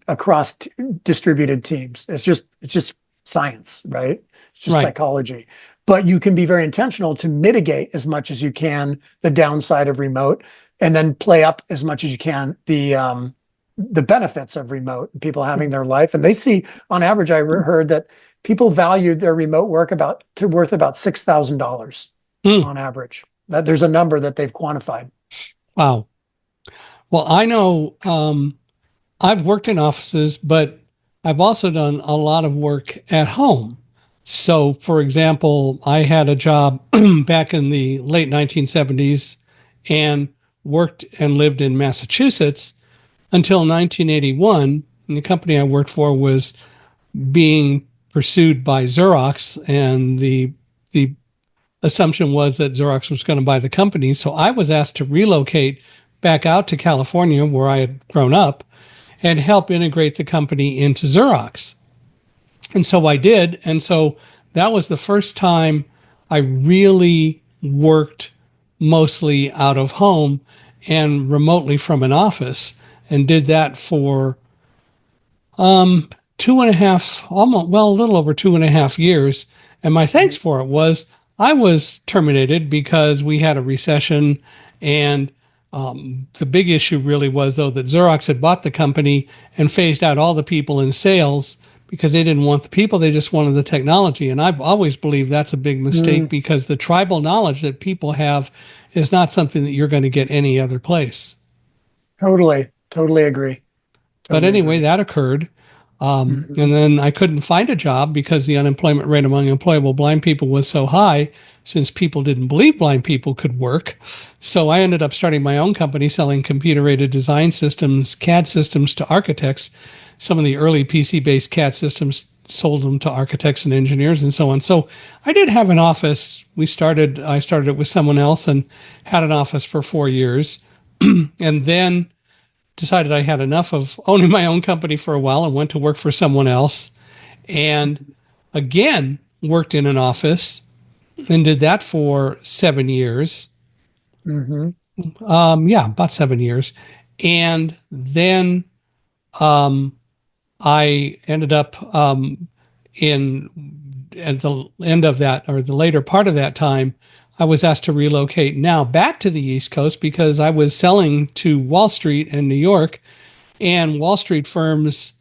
across distributed teams. It's just science, right? It's just Right. psychology. But you can be very intentional to mitigate as much as you can the downside of remote, and then play up as much as you can the benefits of remote, people having their life. And they see, on average, heard that people valued their remote work worth about $6,000 Mm. on average. That there's a number that they've quantified. Wow. Well, I know I've worked in offices, but I've also done a lot of work at home. So, for example, I had a job back in the late 1970s and worked and lived in Massachusetts until 1981. And the company I worked for was being pursued by Xerox, and the assumption was that Xerox was going to buy the company. So I was asked to relocate back out to California, where I had grown up, and help integrate the company into Xerox. And so I did. And so that was the first time I really worked mostly out of home and remotely from an office, and did that for 2.5, almost, well, a little over 2.5 years. And my thanks for it was I was terminated because we had a recession. And the big issue really was, though, that Xerox had bought the company and phased out all the people in sales because they didn't want the people, they just wanted the technology. And I've always believed that's a big mistake, Mm, because the tribal knowledge that people have is not something that you're going to get any other place. totally agree. But Totally anyway, agree. that occurred. Mhm. And then I couldn't find a job because the unemployment rate among employable blind people was so high, since people didn't believe blind people could work. So I ended up starting my own company selling computer aided design systems, CAD systems, to architects. Some of the early PC based CAD systems, sold them to architects and engineers and so on. So I did have an office. I started it with someone else and had an office for 4 years. And then decided I had enough of owning my own company for a while and went to work for someone else. And again, worked in an office and did that for 7 years. Mhm. Yeah, about 7 years. And then um, I ended up in at the end of that, or the later part of that time, I was asked to relocate now back to the East Coast because I was selling to Wall Street in New York, and Wall Street firms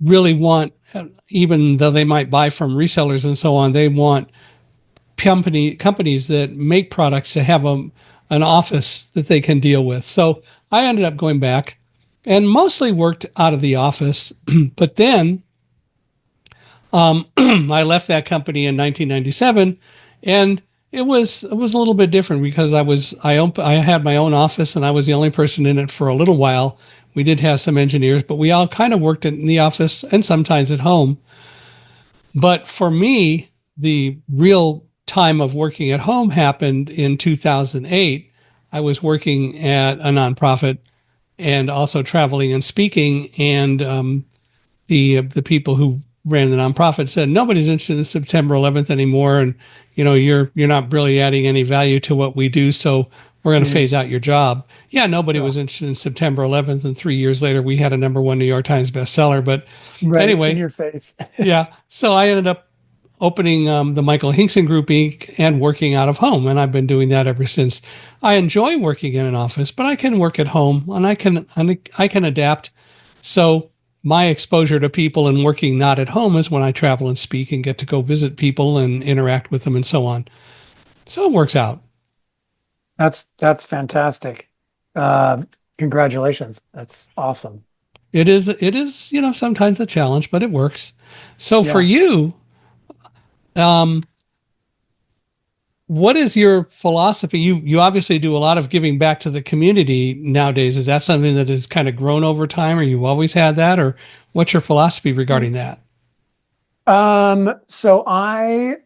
really want, even though they might buy from resellers and so on, they want companies that make products to have an office that they can deal with. So I ended up going back and mostly worked out of the office. But then I left that company in 1997, and it was a little bit different because I had my own office and I was the only person in it for a little while. We did have some engineers, but we all kind of worked in the office and sometimes at home. But for me, the real time of working at home happened in 2008. I was working at a nonprofit and also traveling and speaking, and the people who ran the nonprofit said nobody's interested in September 11th anymore, and you're not really adding any value to what we do, so we're going to Mm. phase out your job. Yeah, nobody Yeah. was interested in September 11th, and 3 years later we had a #1 New York Times bestseller. But Right in anyway, your face. yeah, so I ended up opening the Michael Hingson Group Inc. and working out of home. And I've been doing that ever since. I enjoy working in an office, but I can work at home and I can adapt. So my exposure to people and working not at home is when I travel and speak and get to go visit people and interact with them and so on. So it works out. That's fantastic. Uh, Congratulations. That's awesome. It is, sometimes a challenge, but it works. So for Yeah. you, um, what is your philosophy? You obviously do a lot of giving back to the community nowadays. Is that something that has kind of grown over time, or you always had that, or what's your philosophy regarding that? So I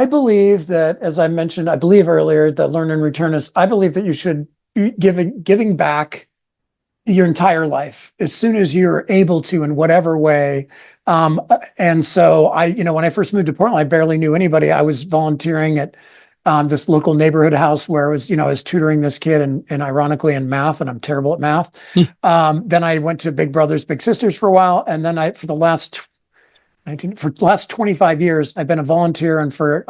believe that, as I mentioned, I believe earlier that learn and return is, I believe that you should be giving back your entire life as soon as you're able to in whatever way. And so when I first moved to Portland, I barely knew anybody. I was volunteering at this local neighborhood house where I was tutoring this kid and ironically in math, and I'm terrible at math. Hmm. Then I went to Big Brothers Big Sisters for a while, and then for the last 25 years, I've been a volunteer, and for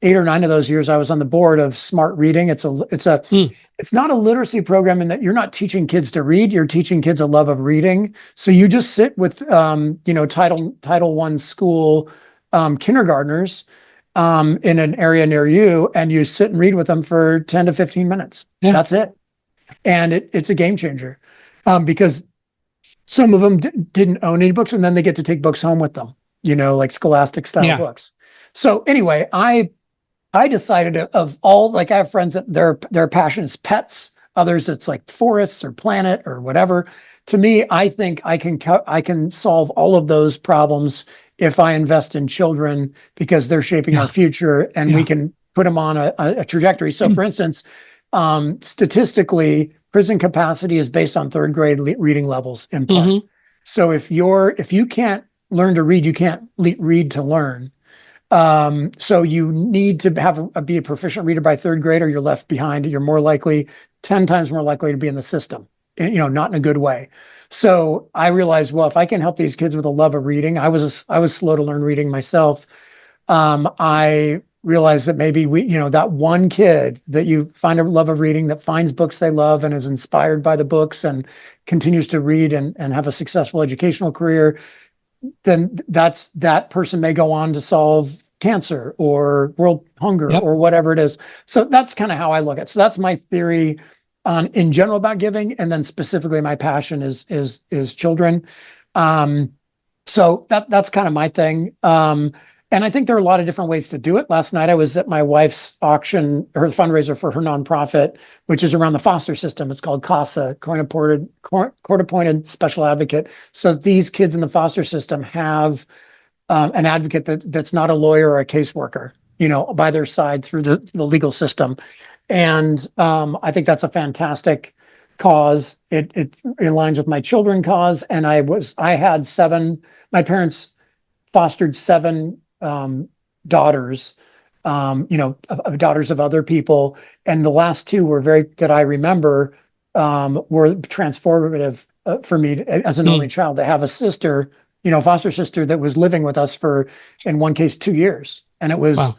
8 or 9 of those years, I was on the board of Smart Reading. Hmm. It's not a literacy program in that you're not teaching kids to read; you're teaching kids a love of reading. So you just sit with Title One school kindergartners in an area near you, and you sit and read with them for 10 to 15 minutes. Yeah. That's it, and it's a game changer because some of them didn't own any books, and then they get to take books home with them, like Scholastic style Yeah. books. So anyway, I decided of all, like, I have friends that their passion is pets, others it's like forests or planet or whatever. To me, I think I can solve all of those problems if I invest in children, because they're shaping our Yeah. future and we Yeah. can put them on a trajectory. So for instance, statistically, prison capacity is based on third grade reading levels in part. Hmm. So if you can't learn to read, you can't read to learn. So you need to be a proficient reader by third grade, or you're left behind. You're 10 times more likely to be in the system, not in a good way. So I realized, well, if I can help these kids with a love of reading, I was slow to learn reading myself. I realized that maybe that one kid that you find a love of reading, that finds books they love and is inspired by the books and continues to read and have a successful educational career, then that person may go on to solve cancer or world hunger Yep. or whatever it is. So that's kind of how I look at it. So that's my theory on in general about giving, and then specifically my passion is children. Um, so that's kind of my thing. And I think there are a lot of different ways to do it. Last night I was at my wife's auction, her fundraiser for her nonprofit, which is around the foster system. It's called CASA, Court Appointed Special Advocate. So these kids in the foster system have an advocate that's not a lawyer or a caseworker, by their side through the legal system. And I think that's a fantastic cause. It aligns with my children cause. And my parents fostered 7 daughters, of daughters of other people. And the last 2 that I remember, were transformative for me as an only Mm. child, to have a sister, foster sister that was living with us for, in one case, 2 years. And it was Wow.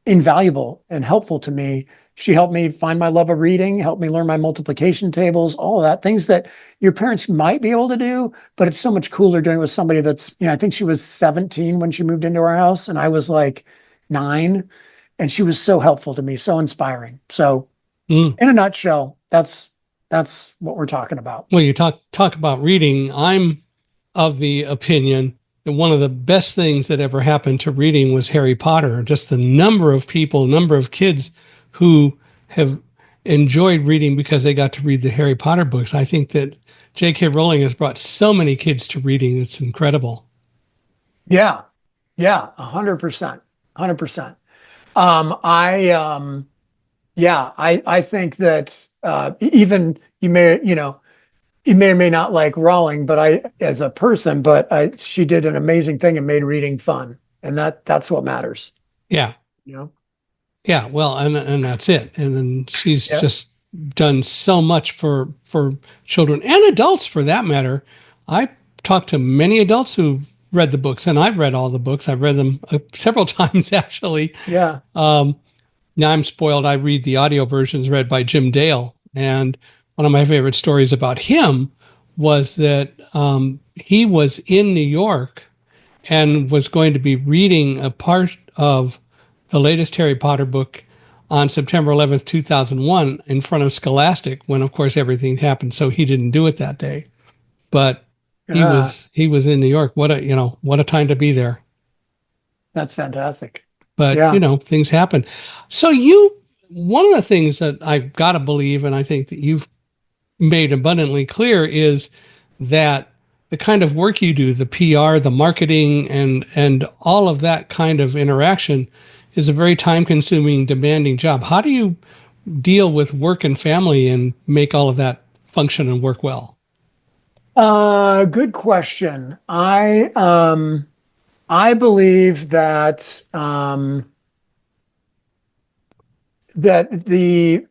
invaluable and helpful to me. She helped me find my love of reading, helped me learn my multiplication tables, all of that, things that your parents might be able to do, but it's so much cooler doing it with somebody that's, I think she was 17 when she moved into our house, and I was like 9, and she was so helpful to me, so inspiring. So Mm. in a nutshell, that's what we're talking about. Well, you talk about reading. I'm of the opinion that one of the best things that ever happened to reading was Harry Potter. Just the number of kids who have enjoyed reading because they got to read the Harry Potter books. I think that J.K. Rowling has brought so many kids to reading. It's incredible. Yeah, yeah, 100%, 100%. I Yeah, I think that even you may or may not like Rowling, but I, as a person, she did an amazing thing and made reading fun, and that's what matters. Yeah. You know. Yeah. Well, and that's it. And then she's Yeah. just done so much for children and adults for that matter. I talked to many adults who've read the books, and I've read all the books. I've read them several times actually. Yeah. Now I'm spoiled. I read the audio versions read by Jim Dale, and one of my favorite stories about him was that he was in New York and was going to be reading a part of the latest Harry Potter book on September 11th, 2001, in front of Scholastic, when of course everything happened. So he didn't do it that day, but Yeah. he was in New York. What a time to be there. That's fantastic. But Yeah. things happen. So one of the things that I've got to believe, and I think that you've made abundantly clear, is that the kind of work you do, the PR, the marketing, and all of that kind of interaction is a very time consuming, demanding job. How do you deal with work and family and make all of that function and work well? Good question. I believe that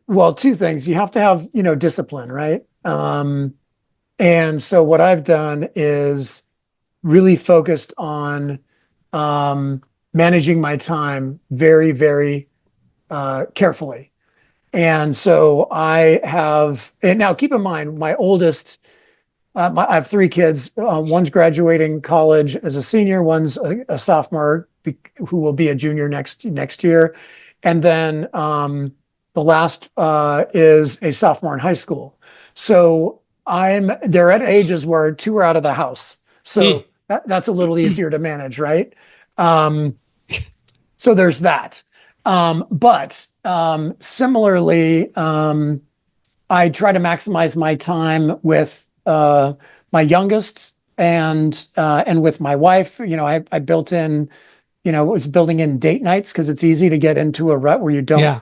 well, two things. You have to have, discipline, right? And so what I've done is really focused on managing my time very, very carefully. And so I have, and now keep in mind, my oldest, I have three kids. One's graduating college as a senior, one's a sophomore who will be a junior next year, and then the last is a sophomore in high school. So they're at ages where two are out of the house. Mm. So that's a little easier to manage, right? Um, so there's that. But similarly, I try to maximize my time with my youngest and with my wife. I built in, was building in date nights because it's easy to get into a rut where you don't Yeah.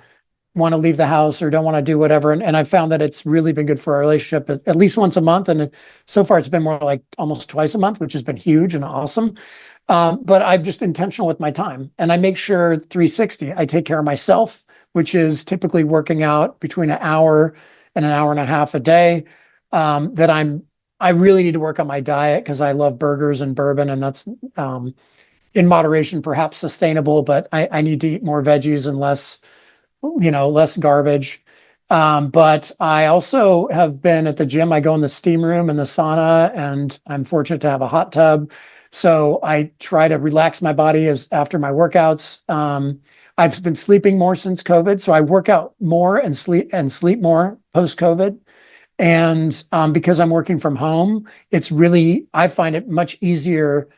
want to leave the house or don't want to do whatever. And I found that it's really been good for our relationship at least once a month. And so far it's been more like almost twice a month, which has been huge and awesome. But I'm just intentional with my time, and I make sure 360, I take care of myself, which is typically working out between an hour and an hour and a half a day. That I really need to work on my diet because I love burgers and bourbon, and that's in moderation, perhaps sustainable, but I need to eat more veggies and less garbage. But I also have been at the gym. I go in the steam room and the sauna, and I'm fortunate to have a hot tub. So I try to relax my body as after my workouts. I've been sleeping more since COVID, so I work out more and sleep more post COVID. And because I'm working from home, I find it much easier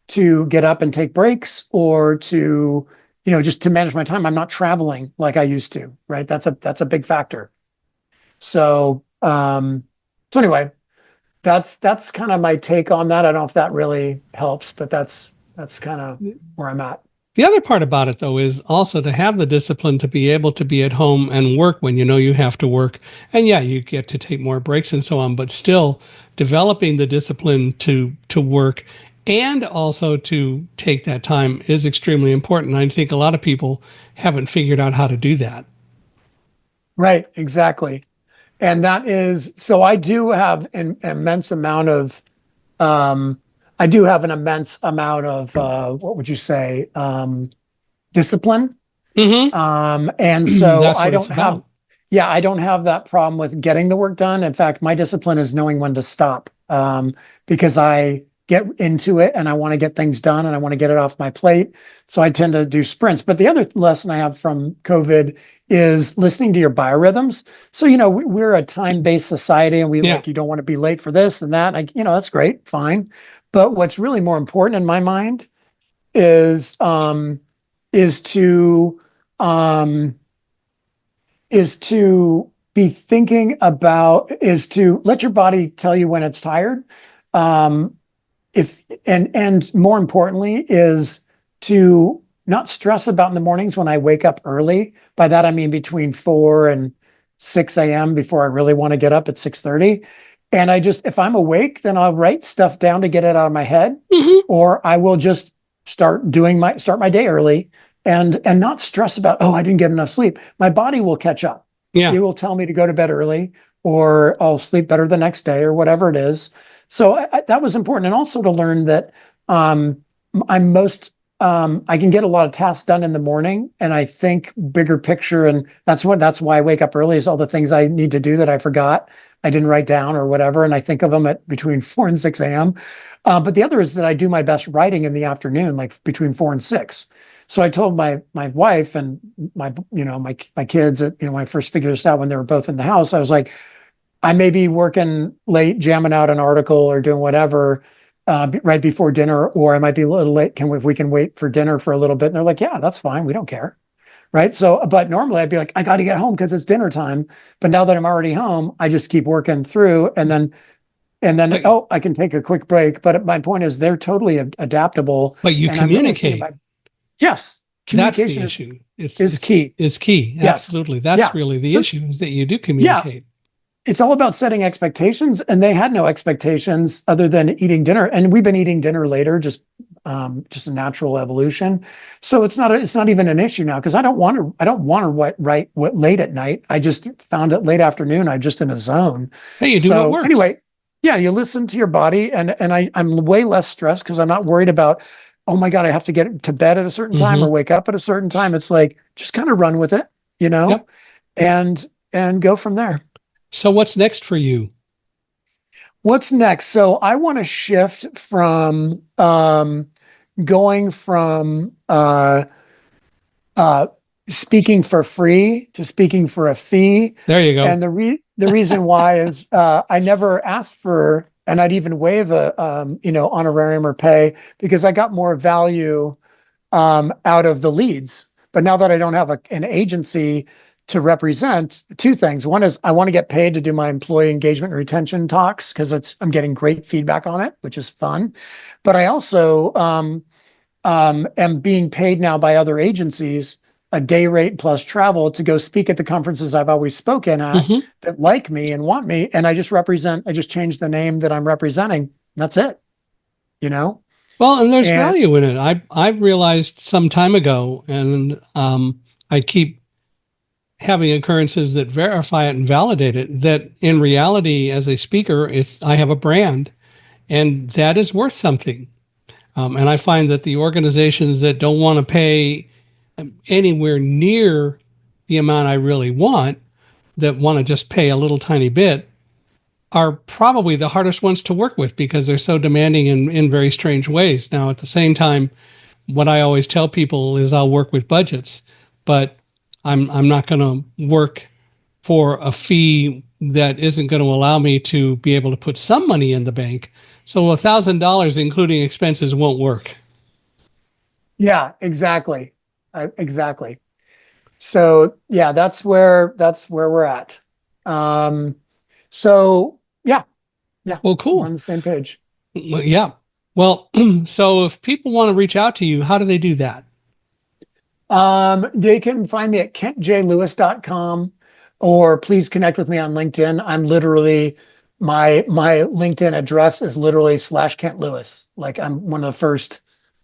to get up and take breaks or to, just to manage my time. I'm not traveling like I used to, right? That's a big factor. So, so anyway, that's kind of my take on that. I don't know if that really helps, but that's kind of where I'm at. The other part about it, though, is also to have the discipline to be able to be at home and work when you know you have to work. And yeah, you get to take more breaks and so on, but still developing the discipline to work and also to take that time is extremely important. I think a lot of people haven't figured out how to do that. Right, exactly. And that is, so I do have an immense amount of, um, I do have an immense amount of, what would you say, discipline. Mm-hmm. And so That's what it's about. yeah, I don't have that problem with getting the work done. In fact, my discipline is knowing when to stop, because I get into it and I want to get things done and I want to get it off my plate. So I tend to do sprints. But the other lesson I have from COVID is listening to your biorhythms. So, we're a time-based society, and Yeah. you don't want to be late for this and that. That's great, fine. But what's really more important in my mind is, is to um, is to be thinking about is to let your body tell you when it's tired. Um, if and more importantly is to not stress about in the mornings when I wake up early. By that I mean between 4 and 6 a.m. before I really want to get up at 6:30. And if I'm awake, then I'll write stuff down to get it out of my head, Mm-hmm. or I will just start my day early and not stress about, oh, I didn't get enough sleep. My body will catch up. Yeah. It will tell me to go to bed early, or I'll sleep better the next day, or whatever it is. So that was important. And also to learn that Um, I'm most I can get a lot of tasks done in the morning, and I think bigger picture, and that's why I wake up early is all the things I need to do that I forgot, I didn't write down or whatever, and I think of them at between 4 and 6 a.m. But the other is that I do my best writing in the afternoon, like between 4 and 6. So I told my wife and my kids, when I first figured this out when they were both in the house, I was like, I may be working late, jamming out an article or doing whatever right before dinner, or I might be a little late. If we can wait for dinner for a little bit? And they're like, yeah, that's fine. We don't care. Right. So, but normally I'd be like, I got to get home because it's dinner time. But now that I'm already home, I just keep working through and then, But, oh, I can take a quick break. But my point is they're totally adaptable. but you And I'm noticing communicate. yes, That's the communication is, issue. It's is it's key. it's key. Yes. Absolutely. That's Yeah. really the So issue is that you do yeah, communicate. it's all about setting expectations, and they had no expectations other than eating dinner, and we've been eating dinner later, just a natural evolution. So it's not even an issue now because I don't want to write what late at night. I just found it late afternoon. I'm just in a zone. Hey, you do what So works. anyway, yeah, you listen to your body, and I'm way less stressed because I'm not worried about, oh my God, I have to get to bed at a certain time or Hmm. wake up at a certain time. It's like just kind of run with it, you know, Yep. and go from there. So what's next for you? What's next? So I want to shift from going from uh, speaking for free to speaking for a fee. There you go. And the reason why is I never asked for, and I'd even waive a honorarium or pay because I got more value out of the leads. But now that I don't have an agency to represent, two things. One is I want to get paid to do my employee engagement and retention talks because I'm getting great feedback on it, which is fun. But I also am being paid now by other agencies a day rate plus travel to go speak at the conferences I've always spoken at Hmm. that like me and want me. And I just changed the name that I'm representing. That's it, you know? Well, and there's And value in it. I realized some time ago, and I keep having occurrences that verify it and validate it. That in reality, as a speaker, I have a brand, and that is worth something. And I find that the organizations that don't want to pay anywhere near the amount I really want, that want to just pay a little tiny bit, are probably the hardest ones to work with because they're so demanding in very strange ways. Now, at the same time, what I always tell people is I'll work with budgets, but I'm not going to work for a fee that isn't going to allow me to be able to put some money in the bank. So $1,000, including expenses, won't work. yeah, exactly. Exactly. So yeah, that's where we're at. Um, so yeah, yeah, Well, we're on cool. the same page. Well, yeah. Well, so if people want to reach out to you, how do they do that? They can find me at kentjlewis.com or please connect with me on LinkedIn. I'm literally my LinkedIn address is literally /Kent Lewis. Like I'm one of the first,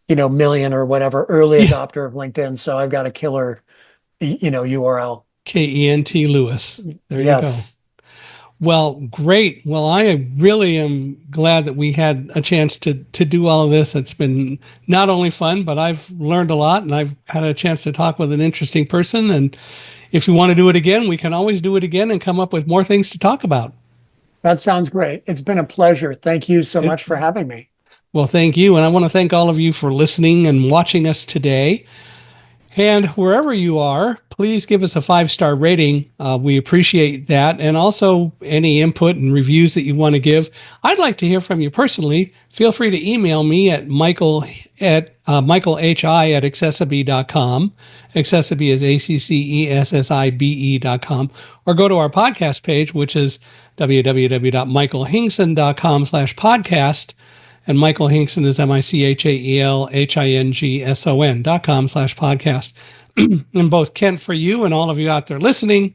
million or whatever early Yeah. adopter of LinkedIn. So I've got a killer, URL. Kent Lewis. There you go. Yes. Well, great. Well, I really am glad that we had a chance to do all of this. It's been not only fun, but I've learned a lot and I've had a chance to talk with an interesting person. And if you want to do it again, we can always do it again and come up with more things to talk about. That sounds great. It's been a pleasure. Thank you so It, much for having me. well, thank you. And I want to thank all of you for listening and watching us today. And wherever you are, please give us a 5-star rating. We appreciate that. And also any input and reviews that you want to give. I'd like to hear from you personally. Feel free to email me at michaelhi@accessibe.com. Accessibe is ACCESSIBE.com. Or go to our podcast page, which is www.michaelhingson.com/podcast. And Michael Hingson is michaelhingson.com/podcast. And both Kent, for you and all of you out there listening,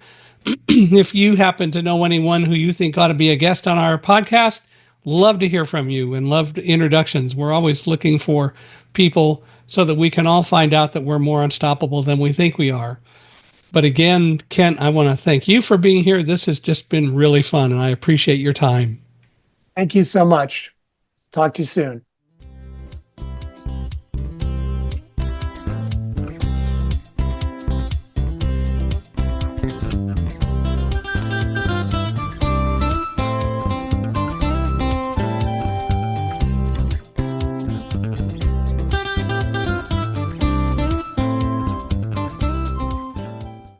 if you happen to know anyone who you think ought to be a guest on our podcast, love to hear from you and love introductions. We're always looking for people so that we can all find out that we're more unstoppable than we think we are. But again, Kent, I want to thank you for being here. This has just been really fun, and I appreciate your time. Thank you so much. Talk to you soon.